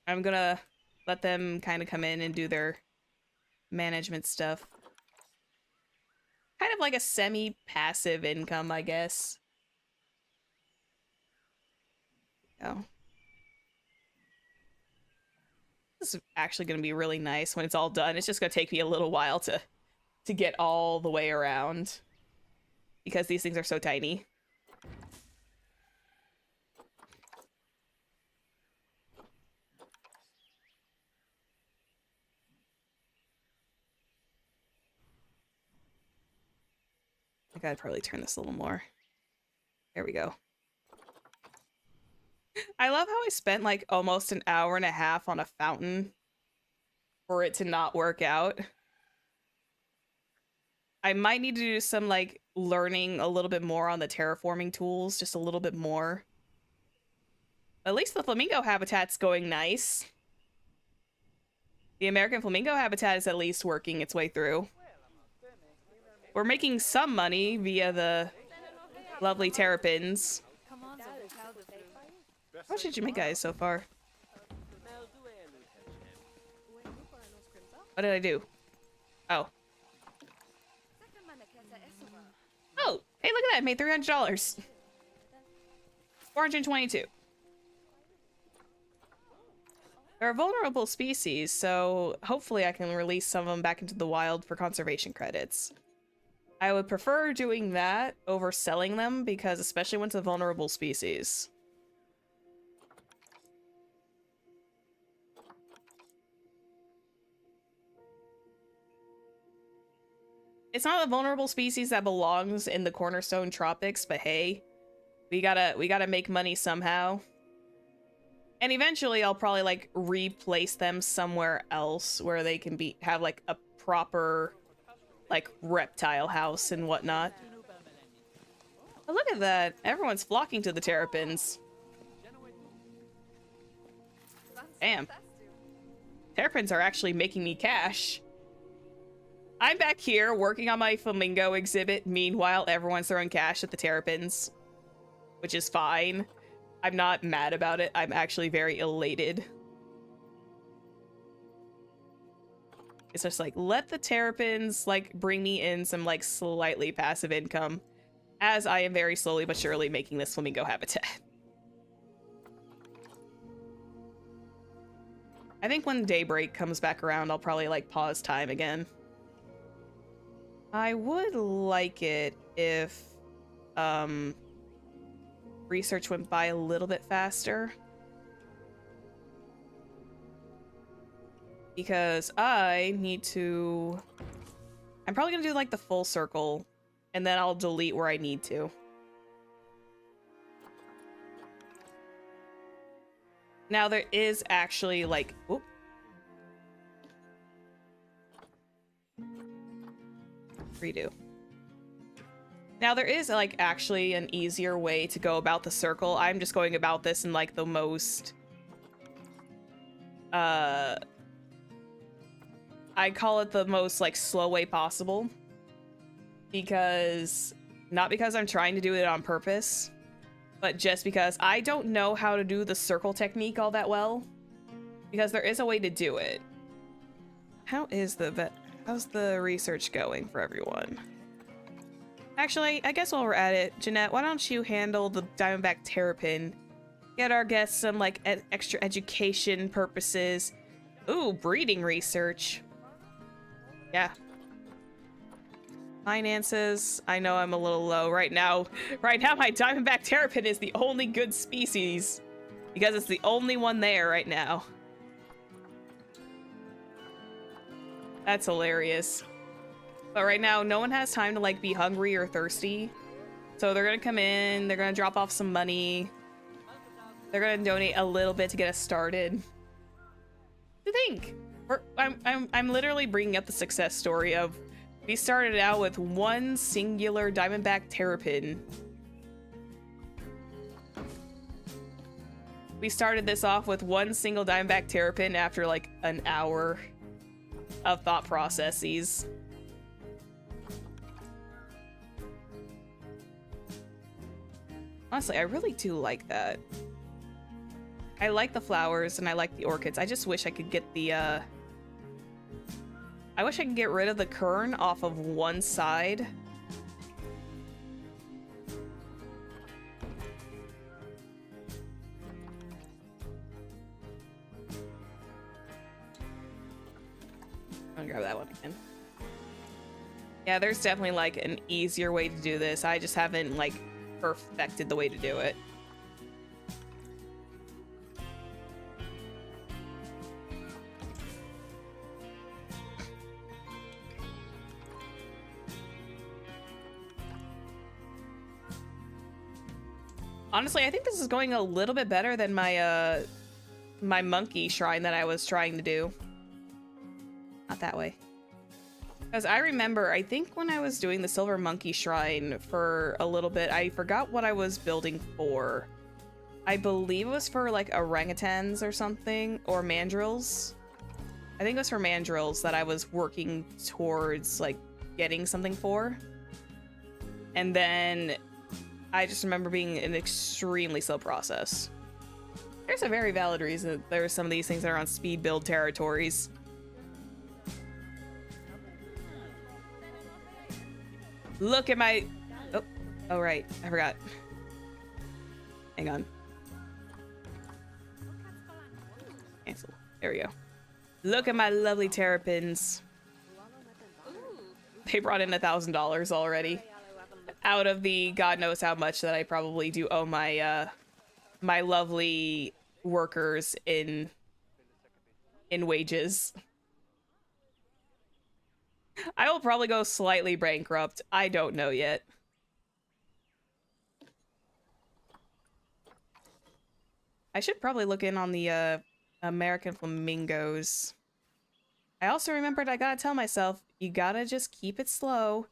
I'm gonna let them kind of come in and do their management stuff. Kind of like a semi-passive income, I guess. Oh. This is actually going to be really nice when it's all done. It's just going to take me a little while to get all the way around because these things are so tiny. I gotta probably turn this a little more. There we go. I love how I spent like almost an hour and a half on a fountain for it to not work out. I might need to do some like learning a little bit more on the terraforming tools, just a little bit more. At least the flamingo habitat's going nice. The American flamingo habitat is at least working its way through. We're making some money via the lovely terrapins. How much did you make, guys, so far? What did I do? Oh. Oh, hey, look at that. I made $300. 422. They're a vulnerable species, so hopefully I can release some of them back into the wild for conservation credits. I would prefer doing that over selling them, because especially when it's a vulnerable species. It's not a vulnerable species that belongs in the Cornerstone Tropics, but hey, we gotta make money somehow. And eventually I'll probably like replace them somewhere else where they can have like a proper like reptile house and whatnot. Oh, look at that. Everyone's flocking to the terrapins. Damn. Terrapins are actually making me cash. I'm back here working on my flamingo exhibit. Meanwhile, everyone's throwing cash at the terrapins, which is fine. I'm not mad about it. I'm actually very elated. It's just like, let the terrapins, like, bring me in some, like, slightly passive income, as I am very slowly but surely making this flamingo habitat. I think when daybreak comes back around, I'll probably, like, pause time again. I would like it if, research went by a little bit faster. Because I need to... I'm probably gonna do, like, the full circle, and then I'll delete where I need to. Now, there is actually, like... Whoop. Redo. Now, there is, like, actually an easier way to go about the circle. I'm just going about this in, like, the most... I call it the most, like, slow way possible. Because... Not because I'm trying to do it on purpose, but just because I don't know how to do the circle technique all that well. Because there is a way to do it. How's the research going for everyone? Actually, I guess while we're at it, Jeanette, why don't you handle the Diamondback Terrapin? Get our guests some, like, extra education purposes. Ooh, breeding research. Yeah. Finances. I know I'm a little low right now. Right now, my Diamondback Terrapin is the only good species. Because it's the only one there right now. That's hilarious. But right now, no one has time to, like, be hungry or thirsty. So they're gonna come in, they're gonna drop off some money. They're gonna donate a little bit to get us started. To think. I'm literally bringing up the success story of we started out with one singular Diamondback Terrapin. We started this off with one single Diamondback Terrapin after, like, an hour of thought processes. Honestly, I really do like that. I like the flowers and I like the orchids. I just wish I could get the, I wish I could get rid of the kern off of one side. I'm gonna grab that one again. Yeah, there's definitely, like, an easier way to do this. I just haven't, like, perfected the way to do it. Honestly, I think this is going a little bit better than my my monkey shrine that I was trying to do. Not that way. Because I remember, I think when I was doing the silver monkey shrine for a little bit, I forgot what I was building for. I believe it was for, like, orangutans or something, or mandrills. I think it was for mandrills that I was working towards, like, getting something for. And then I just remember being an extremely slow process. There's a very valid reason that there are some of these things that are on speed build territories. Look at my... Oh, right. I forgot. Hang on. Cancel. There we go. Look at my lovely terrapins. They brought in $1,000 already. Out of the God knows how much that I probably do owe my, my lovely workers in wages. I will probably go slightly bankrupt. I don't know yet. I should probably look in on the American flamingos. I also remembered I gotta tell myself, you gotta just keep it slow.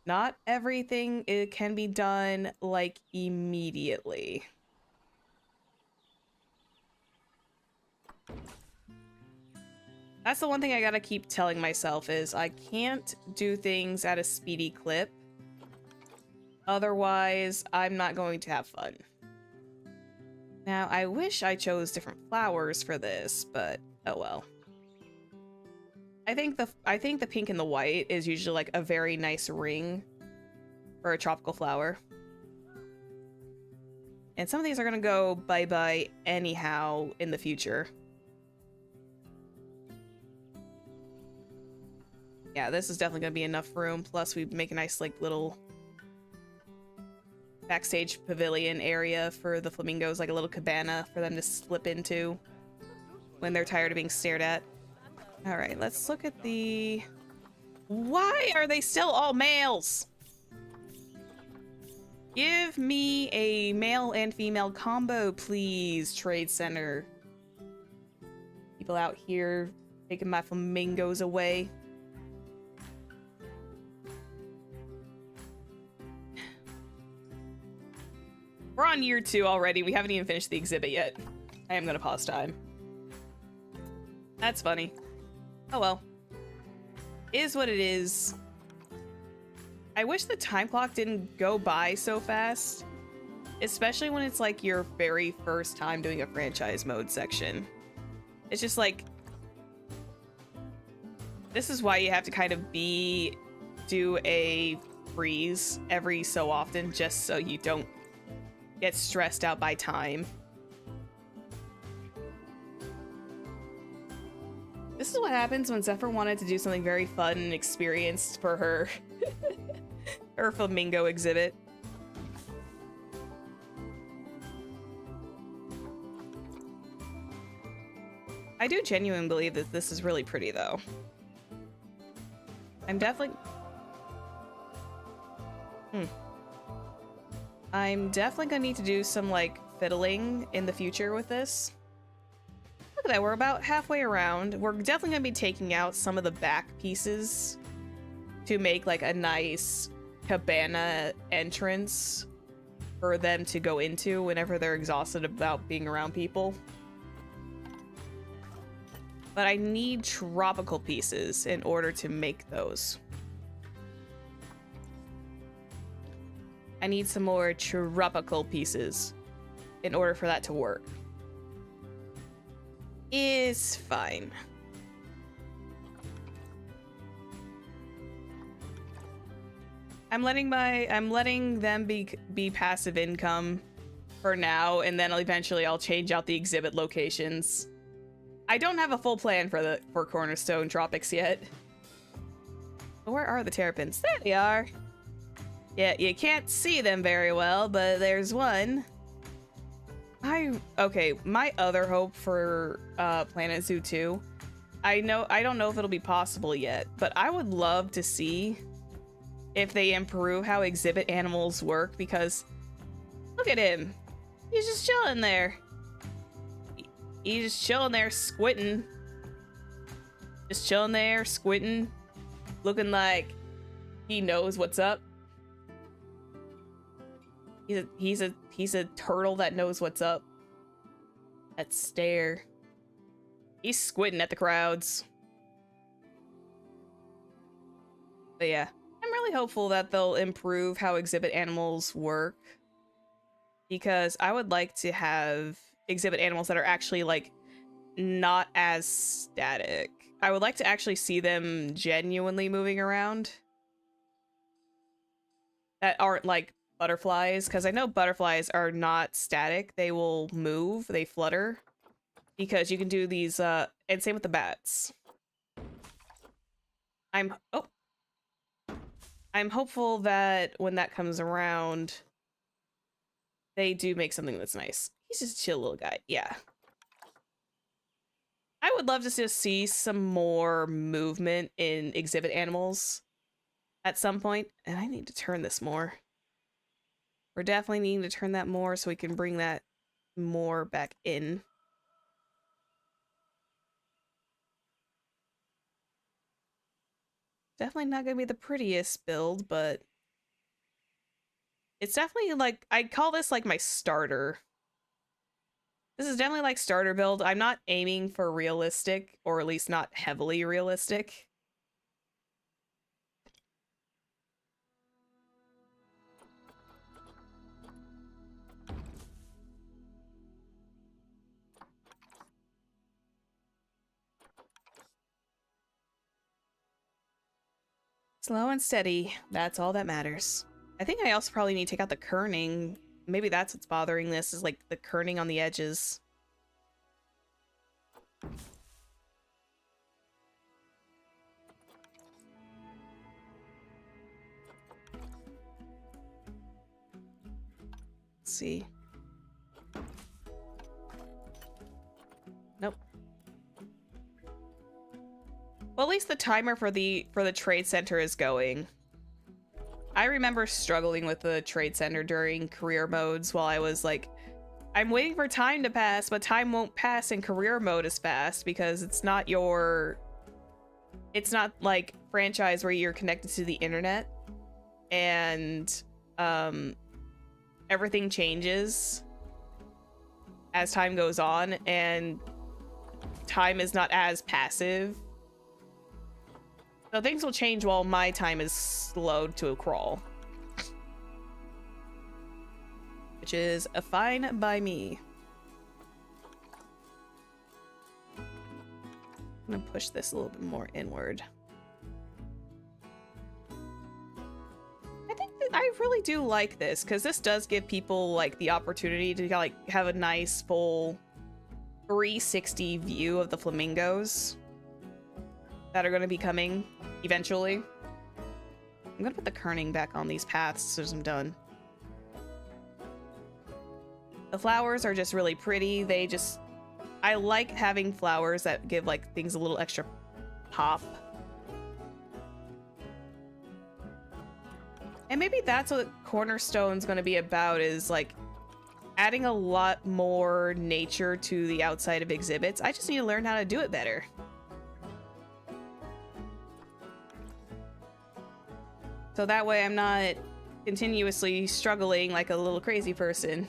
Not everything it can be done, like, immediately. That's the one thing I gotta keep telling myself is I can't do things at a speedy clip. Otherwise, I'm not going to have fun. Now, I wish I chose different flowers for this, but oh well. I think the pink and the white is usually like a very nice ring for a tropical flower. And some of these are gonna go bye-bye anyhow in the future. Yeah, this is definitely gonna be enough room. Plus, we make a nice like little backstage pavilion area for the flamingos, like a little cabana for them to slip into when they're tired of being stared at. All right, let's look at the... Why are they still all males? Give me a male and female combo, please, Trade Center. People out here taking my flamingos away. We're on year 2 already. We haven't even finished the exhibit yet. I am gonna pause time. That's funny. Oh well. Is what it is. I wish the time clock didn't go by so fast. Especially when it's like your very first time doing a franchise mode section. It's just like... This is why you have to kind of do a freeze every so often, just so you don't get stressed out by time. This is what happens when Zephyr wanted to do something very fun and experienced for her her flamingo exhibit. I do genuinely believe that this is really pretty though. I'm definitely gonna need to do some like fiddling in the future with this. Look at that, we're about halfway around. We're definitely gonna be taking out some of the back pieces to make like a nice cabana entrance for them to go into whenever they're exhausted about being around people. But I need tropical pieces in order to make those. I need some more tropical pieces in order for that to work. Is fine. I'm letting them be passive income for now, and then eventually I'll change out the exhibit locations. I don't have a full plan for Cornerstone Tropics yet. Where are the terrapins? There they are. Yeah, you can't see them very well, but there's one. Okay, my other hope for Planet Zoo 2, I don't know if it'll be possible yet, but I would love to see if they improve how exhibit animals work, because look at him. He's just chilling there. He's just chilling there, squinting. Just chilling there, squinting, looking like he knows what's up. He's a turtle that knows what's up. That stare. He's squinting at the crowds. But yeah, I'm really hopeful that they'll improve how exhibit animals work, because I would like to have exhibit animals that are actually like not as static. I would like to actually see them genuinely moving around, that aren't like butterflies, because I know butterflies are not static. They will move, they flutter, because you can do these and same with the bats. I'm hopeful that when that comes around, they do make something that's nice. He's just a chill little guy. Yeah. I would love to just see some more movement in exhibit animals at some point. And I need to turn this more. We're definitely needing to turn that more so we can bring that more back in. Definitely not going to be the prettiest build, but it's definitely like, I'd call this like my starter. This is definitely like starter build. I'm not aiming for realistic, or at least not heavily realistic. Slow and steady, that's all that matters. I think I also probably need to take out the kerning. Maybe that's what's bothering this, is like the kerning on the edges. Let's see. Nope. Well, at least the timer for the trade center is going. I remember struggling with the trade center during career modes while I was like, I'm waiting for time to pass, but time won't pass in career mode as fast because it's not like franchise where you're connected to the internet and everything changes as time goes on and time is not as passive. So things will change while my time is slowed to a crawl. Which is a fine by me. I'm gonna push this a little bit more inward. I really do like this because this does give people like the opportunity to like have a nice full 360 view of the flamingos that are going to be coming eventually. I'm gonna put the kerning back on these paths as soon as I'm done. The flowers are just really pretty. I like having flowers that give like things a little extra pop. And maybe that's what Cornerstone's going to be about, is like adding a lot more nature to the outside of exhibits. I just need to learn how to do it better. So that way I'm not continuously struggling like a little crazy person.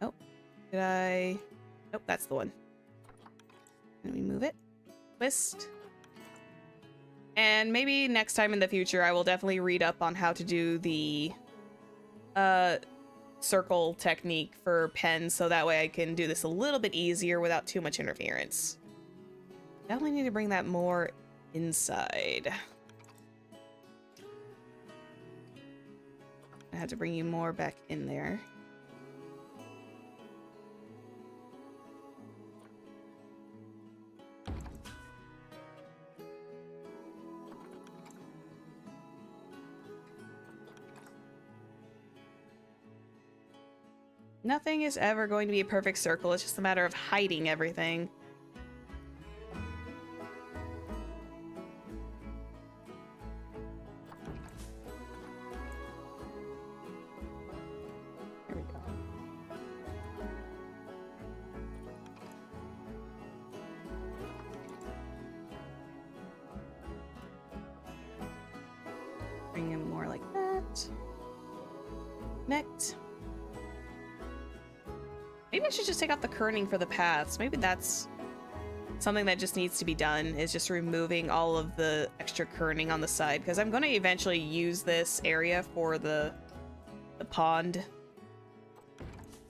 Oh, did I... Nope, that's the one. Let me move it. Twist. And maybe next time in the future, I will definitely read up on how to do the circle technique for pens, so that way I can do this a little bit easier without too much interference. Definitely need to bring that more inside. I had to bring you more back in there. Nothing is ever going to be a perfect circle. It's just a matter of hiding everything. Here we go. Bring him more like that. Connect. Maybe I should just take out the kerning for the paths. Maybe that's something that just needs to be done, is just removing all of the extra kerning on the side, because I'm going to eventually use this area for the pond,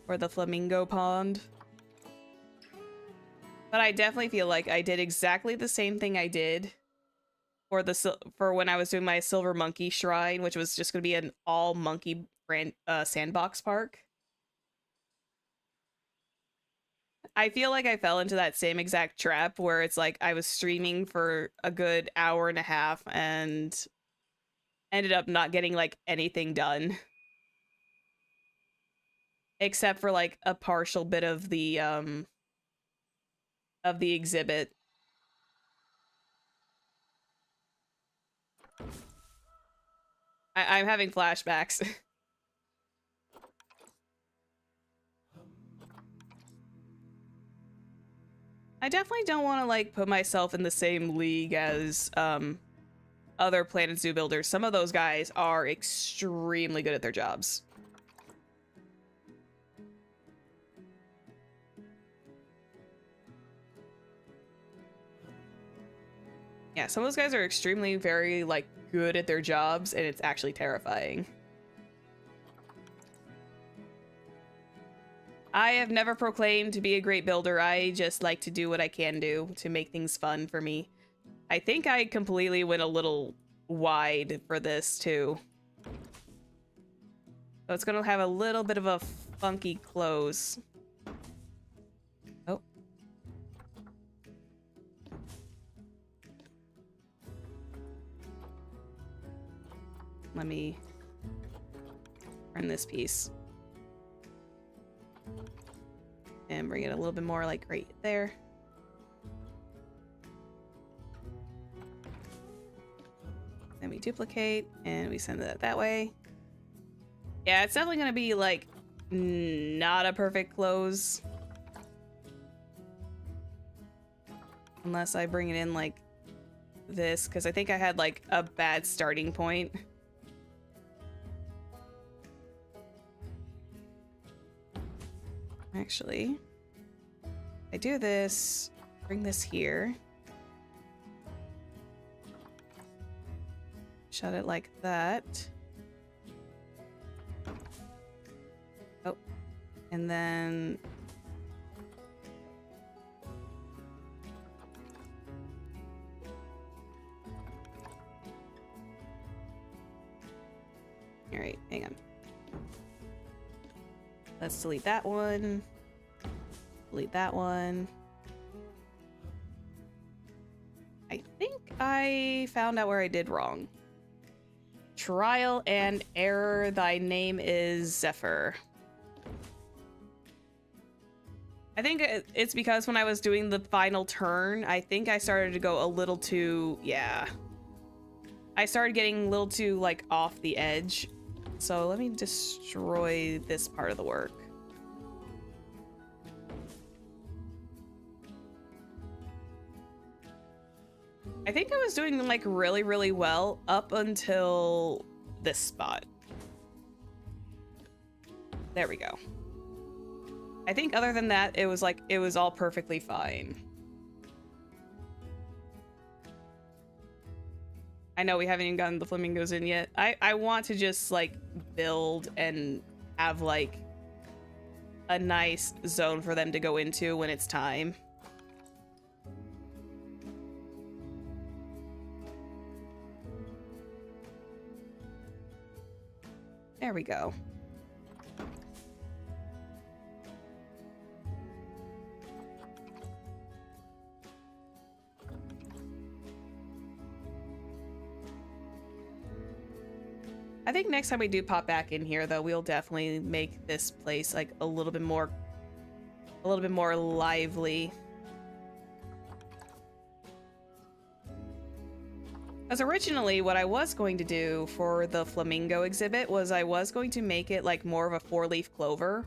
or the flamingo pond. But I definitely feel like I did exactly the same thing I did for when I was doing my silver monkey shrine, which was just going to be an all monkey sandbox park. I feel like I fell into that same exact trap where it's like I was streaming for a good hour and a half and ended up not getting like anything done. Except for like a partial bit of the exhibit. I'm having flashbacks. I definitely don't want to like put myself in the same league as other Planet Zoo builders. Some of those guys are extremely good at their jobs. Yeah, some of those guys are extremely very, like, good at their jobs, and it's actually terrifying. I have never proclaimed to be a great builder. I just like to do what I can do to make things fun for me. I think I completely went a little wide for this, too. So it's gonna have a little bit of a funky close. Oh. Let me turn this piece. And bring it a little bit more like right there. Then we duplicate and we send it that way. Yeah, it's definitely gonna be like not a perfect close. Unless I bring it in like this, because I think I had like a bad starting point. Actually, I do this, bring this here. Shut it like that. Oh, and then all right, hang on. Let's delete that one. Delete that one. I think I found out where I did wrong. Trial and error. Thy name is Zephyr. I think it's because when I was doing the final turn, I think I started to go a little too, yeah. I started getting a little too, like, off the edge. So let me destroy this part of the work. I think I was doing, like, really, really well up until this spot. There we go. I think other than that, it was, like, it was all perfectly fine. I know we haven't even gotten the flamingos in yet. I want to just, like, build and have, like, a nice zone for them to go into when it's time. There we go. I think next time we do pop back in here, though, we'll definitely make this place like a little bit more lively. Because originally what I was going to do for the flamingo exhibit was I was going to make it like more of a 4-leaf clover.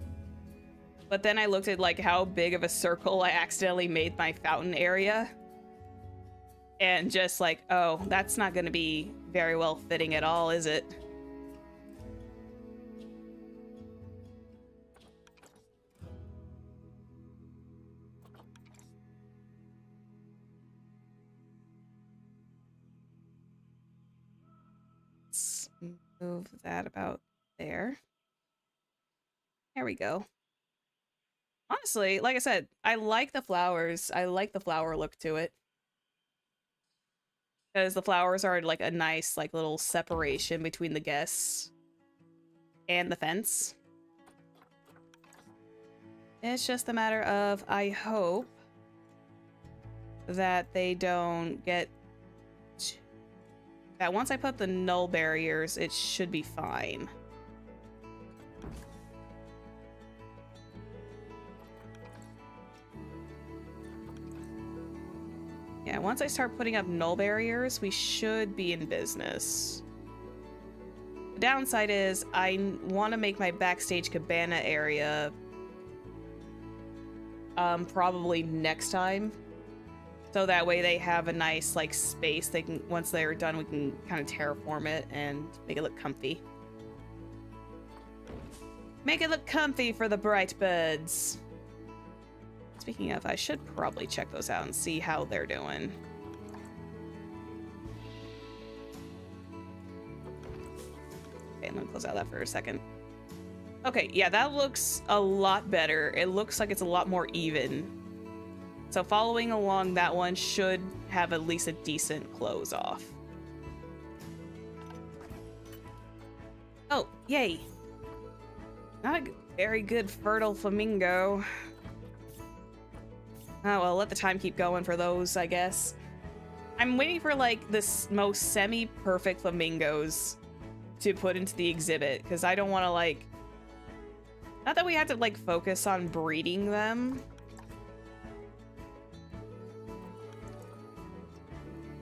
But then I looked at like how big of a circle I accidentally made my fountain area. And just like, oh, that's not going to be very well fitting at all, is it? Move that about there. There we go. Honestly, like I said, I like the flowers. I like the flower look to it. Because the flowers are like a nice like little separation between the guests and the fence. It's just a matter of, I hope that they don't get... that once I put the null barriers, it should be fine. Yeah, once I start putting up null barriers, we should be in business. The downside is I want to make my backstage cabana area probably next time. So that way they have a nice like space. They can, once they're done, we can kind of terraform it and make it look comfy. Make it look comfy for the bright birds. Speaking of, I should probably check those out and see how they're doing. Okay, let me close out that for a second. Okay, yeah, that looks a lot better. It looks like it's a lot more even. So following along that one should have at least a decent close off. Oh, yay. Not a very good fertile flamingo. Oh, well, let the time keep going for those, I guess. I'm waiting for, like, this most semi-perfect flamingos to put into the exhibit, because I don't want to, like... Not that we have to, like, focus on breeding them.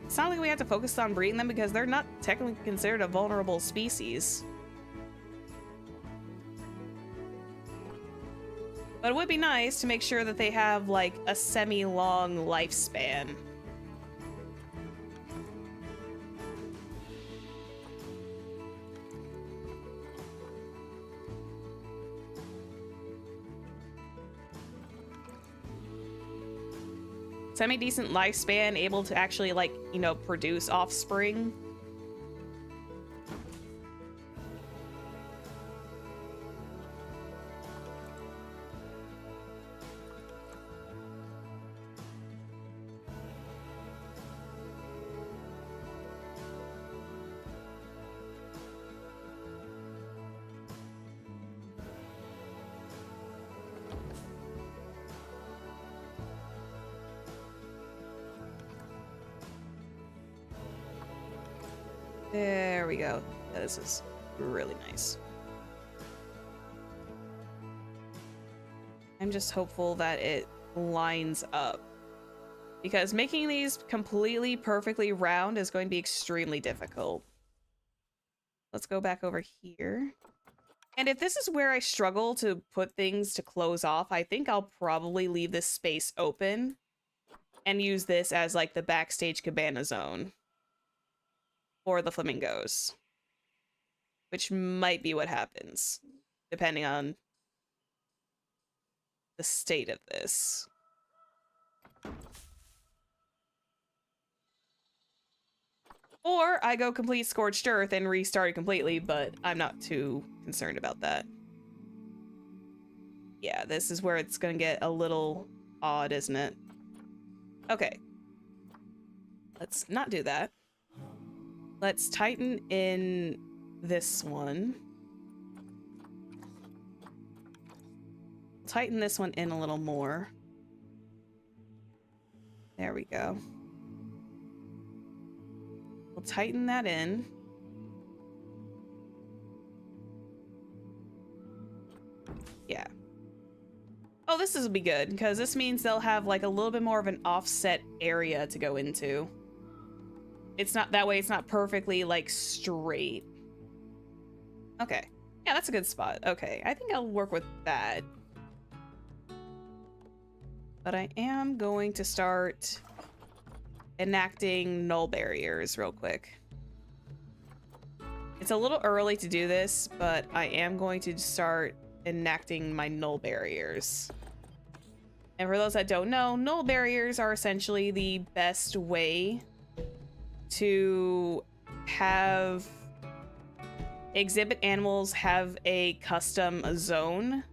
It's not like we have to focus on breeding them, because they're not technically considered a vulnerable species. But it would be nice to make sure that they have, like, a semi-long lifespan. Semi-decent lifespan, able to actually, like, you know, produce offspring. There we go. This is really nice. I'm just hopeful that it lines up, because making these completely perfectly round is going to be extremely difficult. Let's go back over here. And if this is where I struggle to put things to close off, I think I'll probably leave this space open and use this as like the backstage cabana zone for the flamingos, which might be what happens depending on the state of this. Or I go complete scorched earth and restart it completely, but I'm not too concerned about that. Yeah, this is where it's gonna get a little odd, isn't it? Okay. Let's not do that. Let's tighten in this one. Tighten this one in a little more. There we go. We'll tighten that in. Yeah. Oh, this will be good, because this means they'll have like a little bit more of an offset area to go into. It's not that way, it's not perfectly like straight. Okay. Yeah, that's a good spot. Okay, I think I'll work with that. But I am going to start enacting null barriers real quick. It's a little early to do this, but I am going to start enacting my null barriers. And for those that don't know, null barriers are essentially the best way to have exhibit animals have a custom zone.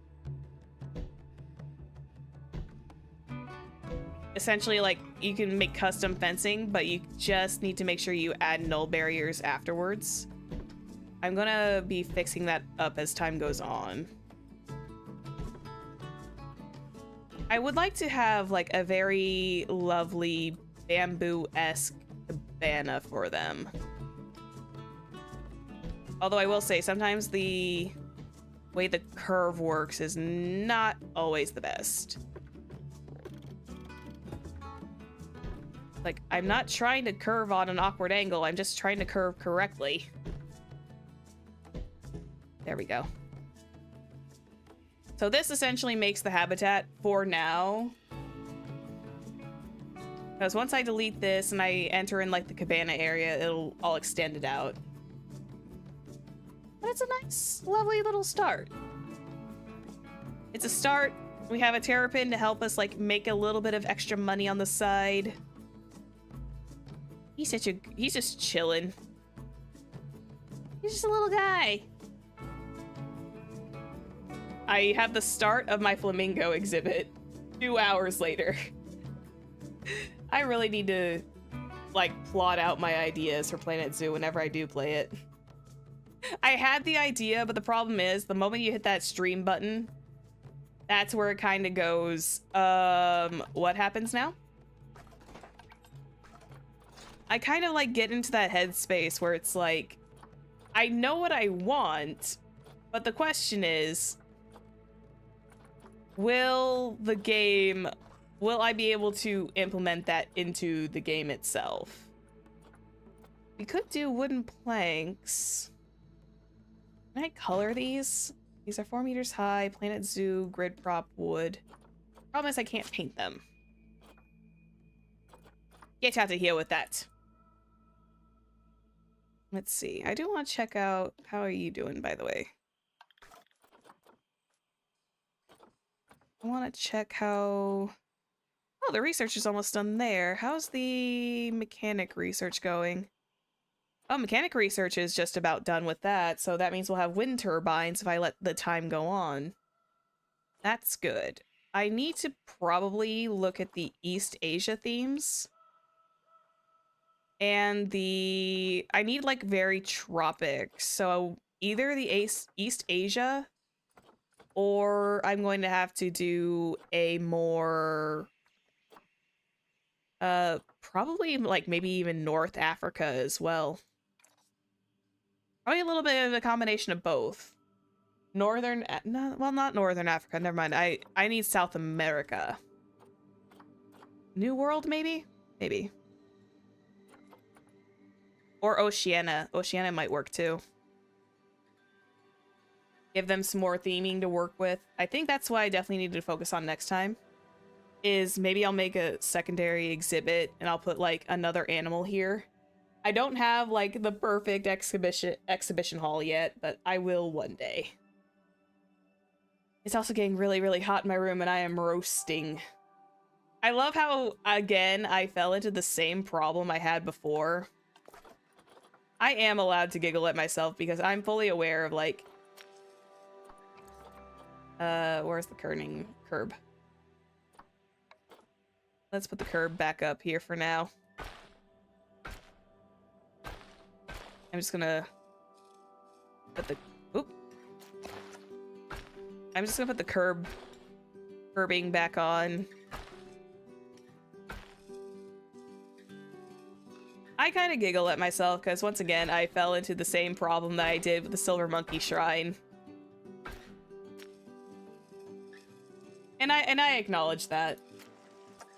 Essentially, like, you can make custom fencing, but you just need to make sure you add null barriers afterwards. I'm gonna be fixing that up as time goes on. I would like to have, like, a very lovely bamboo-esque cabana for them. Although I will say, sometimes the way the curve works is not always the best. Like, I'm not trying to curve on an awkward angle, I'm just trying to curve correctly. There we go. So this essentially makes the habitat, for now, Because once I delete this and I enter in like the cabana area, it'll all extend it out. But it's a nice, lovely little start. It's a start. We have a terrapin to help us like make a little bit of extra money on the side. He's just chilling. He's just a little guy. I have the start of my flamingo exhibit 2 hours later. I really need to like plot out my ideas for Planet Zoo whenever I do play it. I had the idea, but the problem is the moment you hit that stream button, that's where it kind of goes, what happens now? I kind of like get into that headspace where it's like, I know what I want, but the question is, will I be able to implement that into the game itself? We could do wooden planks. Can I color these? These are 4 meters high, Planet Zoo, grid prop, wood. Problem is I can't paint them. Get out of here with that. Let's see. I do want to check out, how are you doing, by the way? I want to check how... Oh, the research is almost done there. How's the mechanic research going? Oh, mechanic research is just about done with that, so that means we'll have wind turbines if I let the time go on. That's good. I need to probably look at the East Asia themes. And I need like very tropics, so either the East Asia, or I'm going to have to do a more... probably like maybe even North Africa as well. Probably a little bit of a combination of both. Well, not Northern Africa, never mind. I need South America. New World, maybe? Maybe. Or Oceania. Oceania might work too. Give them some more theming to work with. I think that's what I definitely need to focus on next time. Is maybe I'll make a secondary exhibit and I'll put like another animal here. I don't have like the perfect exhibition hall yet, but I will one day. It's also getting really, really hot in my room and I am roasting. I love how, again, I fell into the same problem I had before. I am allowed to giggle at myself because I'm fully aware of like... where's the curb? Let's put the curb back up here for now. I'm just gonna put the... Oop. I'm just gonna put the curbing back on. I kind of giggle at myself because once again, I fell into the same problem that I did with the Silver Monkey Shrine. And I acknowledge that.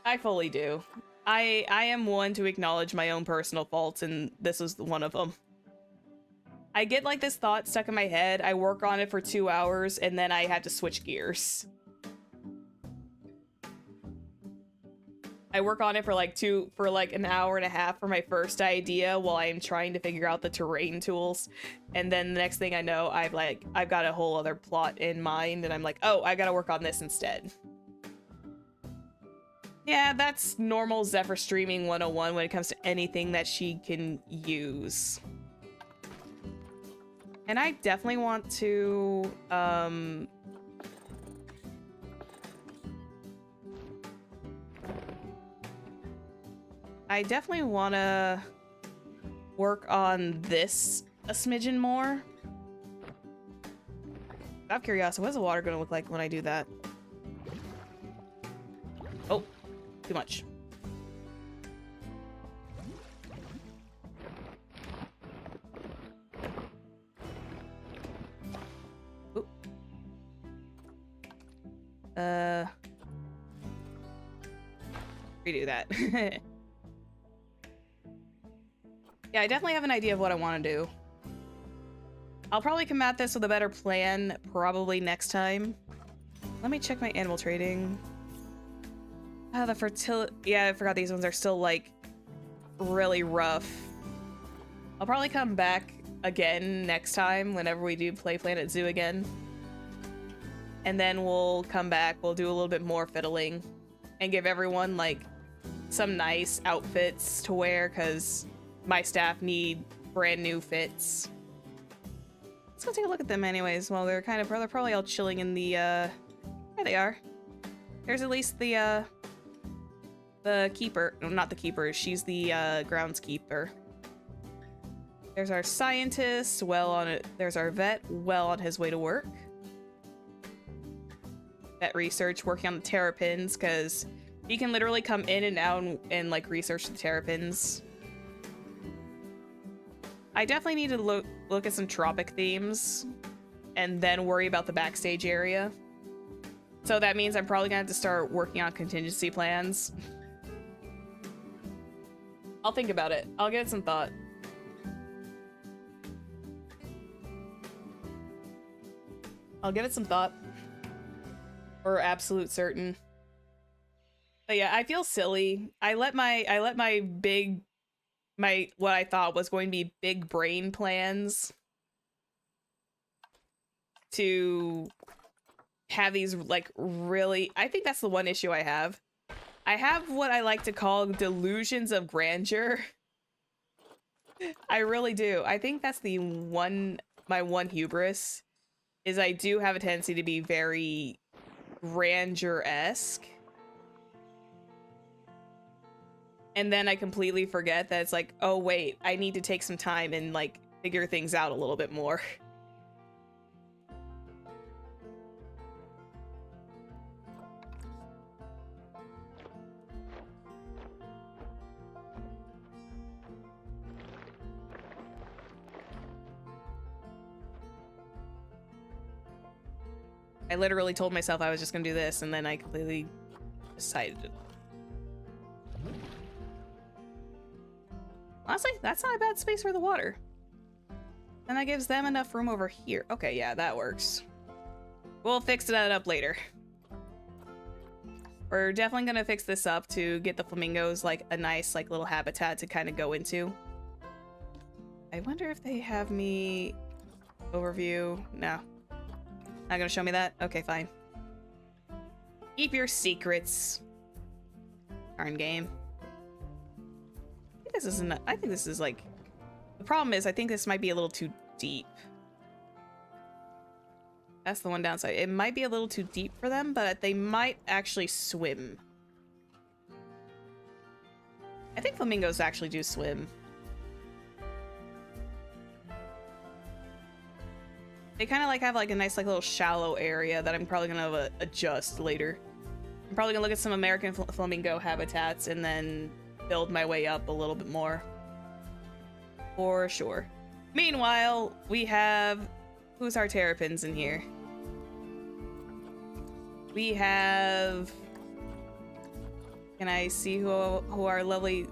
I fully do. I am one to acknowledge my own personal faults, and this was one of them. I get like this thought stuck in my head, I work on it for 2 hours, and then I have to switch gears. I work on it for like an hour and a half for my first idea while I'm trying to figure out the terrain tools, and then the next thing I know, I've got a whole other plot in mind, and I'm like, oh, I gotta work on this instead. Yeah, that's normal Zephyr streaming 101 when it comes to anything that she can use. And I definitely want to, I definitely want to work on this a smidgen more. Out of curiosity, what is the water going to look like when I do that? Oh, too much. Oop. Redo that. Yeah, I definitely have an idea of what I want to do. I'll probably come at this with a better plan probably next time. Let me check my animal trading. The fertility. Yeah, I forgot these ones are still like really rough. I'll probably come back again next time whenever we do play Planet Zoo again. And then we'll come back, we'll do a little bit more fiddling and give everyone like some nice outfits to wear because my staff need brand new fits. Let's go take a look at them anyways. Well, they're probably all chilling in the there they are. There's at least the keeper. No, not the keeper, she's the groundskeeper. There's our scientist, well on it. There's our vet, well on his way to work. Vet research, working on the terrapins, because he can literally come in and out and like research the terrapins. I definitely need to look at some tropic themes and then worry about the backstage area. So that means I'm probably gonna have to start working on contingency plans. I'll think about it. I'll give it some thought. I'll give it some thought. For absolute certain. But yeah, I feel silly. I let my what I thought was going to be big brain plans to have these like really, I think that's the one issue I have. I have what I like to call delusions of grandeur. I really do. I think that's my one hubris is I do have a tendency to be very grandeur-esque. And then I completely forget that it's like, oh wait, I need to take some time and like figure things out a little bit more. I literally told myself I was just gonna do this, and then I completely decided to. Honestly, that's not a bad space for the water. And that gives them enough room over here. Okay, yeah, that works. We'll fix that up later. We're definitely gonna fix this up to get the flamingos like a nice like little habitat to kind of go into. I wonder if they have me overview. No. Not gonna show me that? Okay, fine. Keep your secrets. Darn game. I think this is like... The problem is, I think this might be a little too deep. That's the one downside. It might be a little too deep for them, but they might actually swim. I think flamingos actually do swim. They kind of like have like a nice like little shallow area that I'm probably gonna adjust later. I'm probably gonna look at some American flamingo habitats and then build my way up a little bit more. For sure. Meanwhile, we have... Who's our terrapins in here? We have... Can I see who our lovely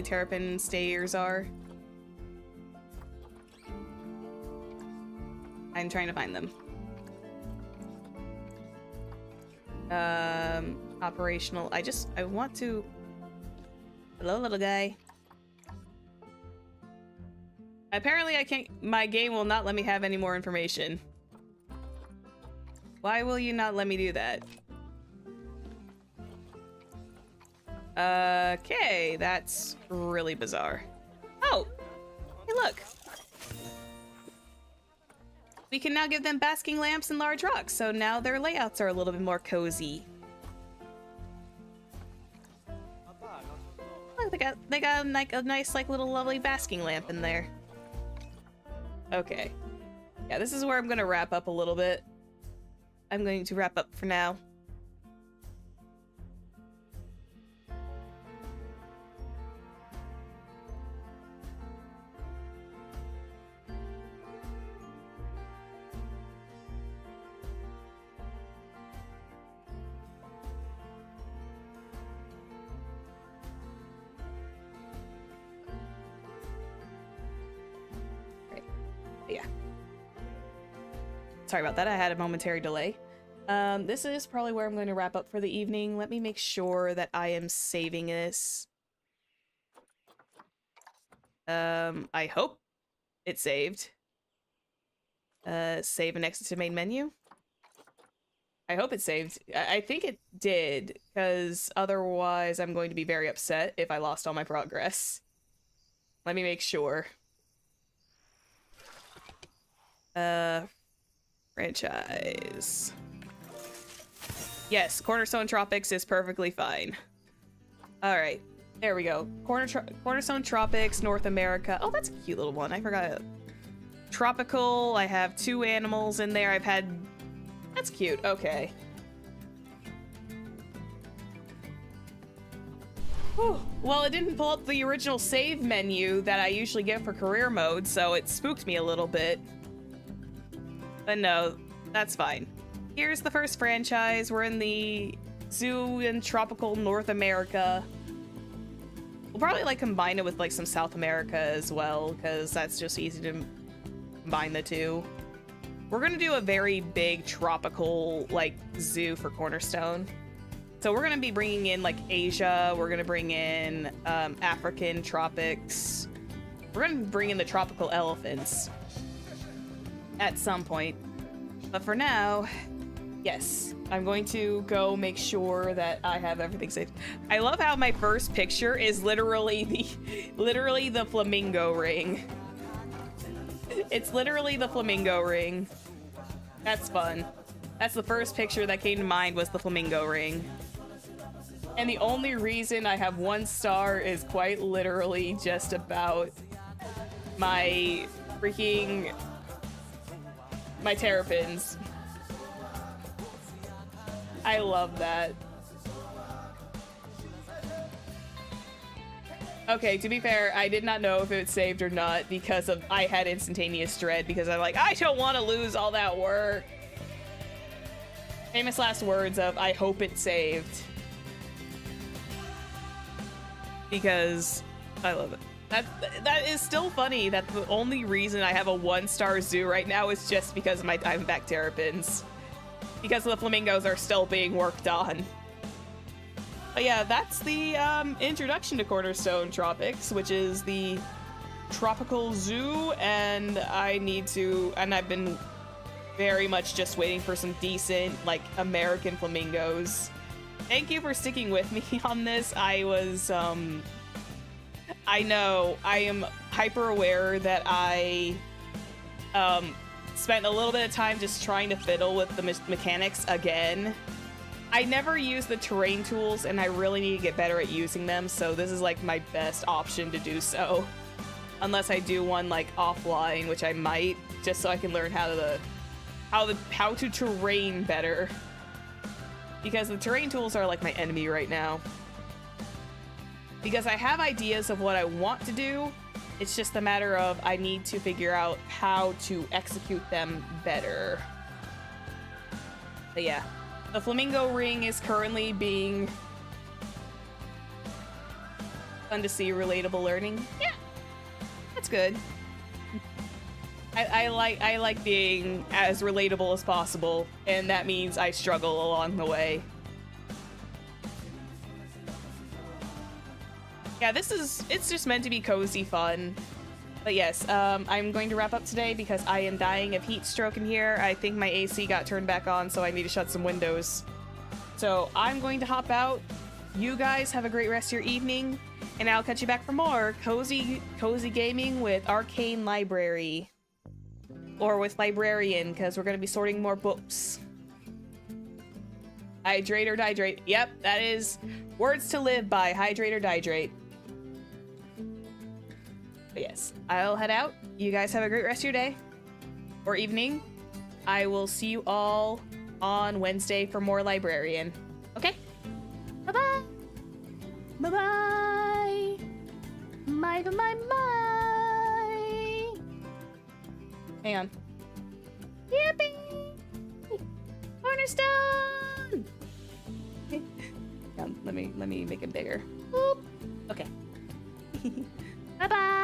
terrapin stayers are? I'm trying to find them. Operational. I want to... Hello, little guy. Apparently I can't... My game will not let me have any more information. Why will you not let me do that? Okay, that's really bizarre. Oh! Hey, look! We can now give them basking lamps and large rocks, so now their layouts are a little bit more cozy. Look, they got like a nice like little lovely basking lamp in there. Okay. Yeah, this is where I'm gonna wrap up a little bit. I'm going to wrap up for now. Yeah. Sorry about that, I had a momentary delay. This is probably where I'm going to wrap up for the evening. Let me make sure that I am saving this. I hope it saved. Save and exit to main menu. I hope it saved. I think it did, because otherwise I'm going to be very upset if I lost all my progress. Let me make sure. Franchise. Yes, Cornerstone Tropics is perfectly fine. Alright, there we go. Cornerstone Tropics, North America. Oh, that's a cute little one. I forgot it. Tropical, I have 2 animals in there. I've had... That's cute, okay. Whew. Well, it didn't pull up the original save menu that I usually get for career mode, so it spooked me a little bit. But no, that's fine. Here's the first franchise. We're in the zoo in tropical North America. We'll probably like combine it with like some South America as well, because that's just easy to combine the two. We're gonna do a very big tropical like zoo for Cornerstone. So we're gonna be bringing in like Asia. We're gonna bring in African tropics. We're gonna bring in the tropical elephants at some point. But for now, yes, I'm going to go make sure that I have everything saved. I love how my first picture is literally the flamingo ring. It's literally the flamingo ring. That's fun. That's the first picture that came to mind, was the flamingo ring. And the only reason I have 1 star is quite literally just about my freaking... my terrapins. I love that. Okay, to be fair, I did not know if it was saved or not because of I had instantaneous dread because I'm like, I don't want to lose all that work. Famous last words of I hope it saved. Because I love it. That is still funny that the only reason I have a 1-star zoo right now is just because of my Diamondback terrapins. Because the flamingos are still being worked on. But yeah, that's the introduction to Cornerstone Tropics, which is the tropical zoo, and I've been very much just waiting for some decent, like, American flamingos. Thank you for sticking with me on this. I know, I am hyper aware that I spent a little bit of time just trying to fiddle with the mechanics again. I never use the terrain tools, and I really need to get better at using them, so this is like my best option to do so. Unless I do one like offline, which I might, just so I can learn how to terrain better. Because the terrain tools are like my enemy right now. Because I have ideas of what I want to do, it's just a matter of I need to figure out how to execute them better. But yeah, the flamingo ring is currently being fun to see, relatable learning. Yeah, that's good. I like being as relatable as possible, and that means I struggle along the way. Yeah, it's just meant to be cozy fun. But yes, I'm going to wrap up today because I am dying of heat stroke in here. I think my AC got turned back on, so I need to shut some windows. So I'm going to hop out. You guys have a great rest of your evening, and I'll catch you back for more cozy gaming with Arcane Library. Or with Librarian, because we're going to be sorting more books. Hydrate or dihydrate. Yep, that is words to live by. Hydrate or dihydrate. But yes, I'll head out. You guys have a great rest of your day. Or evening. I will see you all on Wednesday for more Librarian. Okay? Bye-bye! Bye-bye! Bye-bye-bye! Hang on. Yippee! Cornerstone! Let me make it bigger. Boop. Okay. Bye-bye!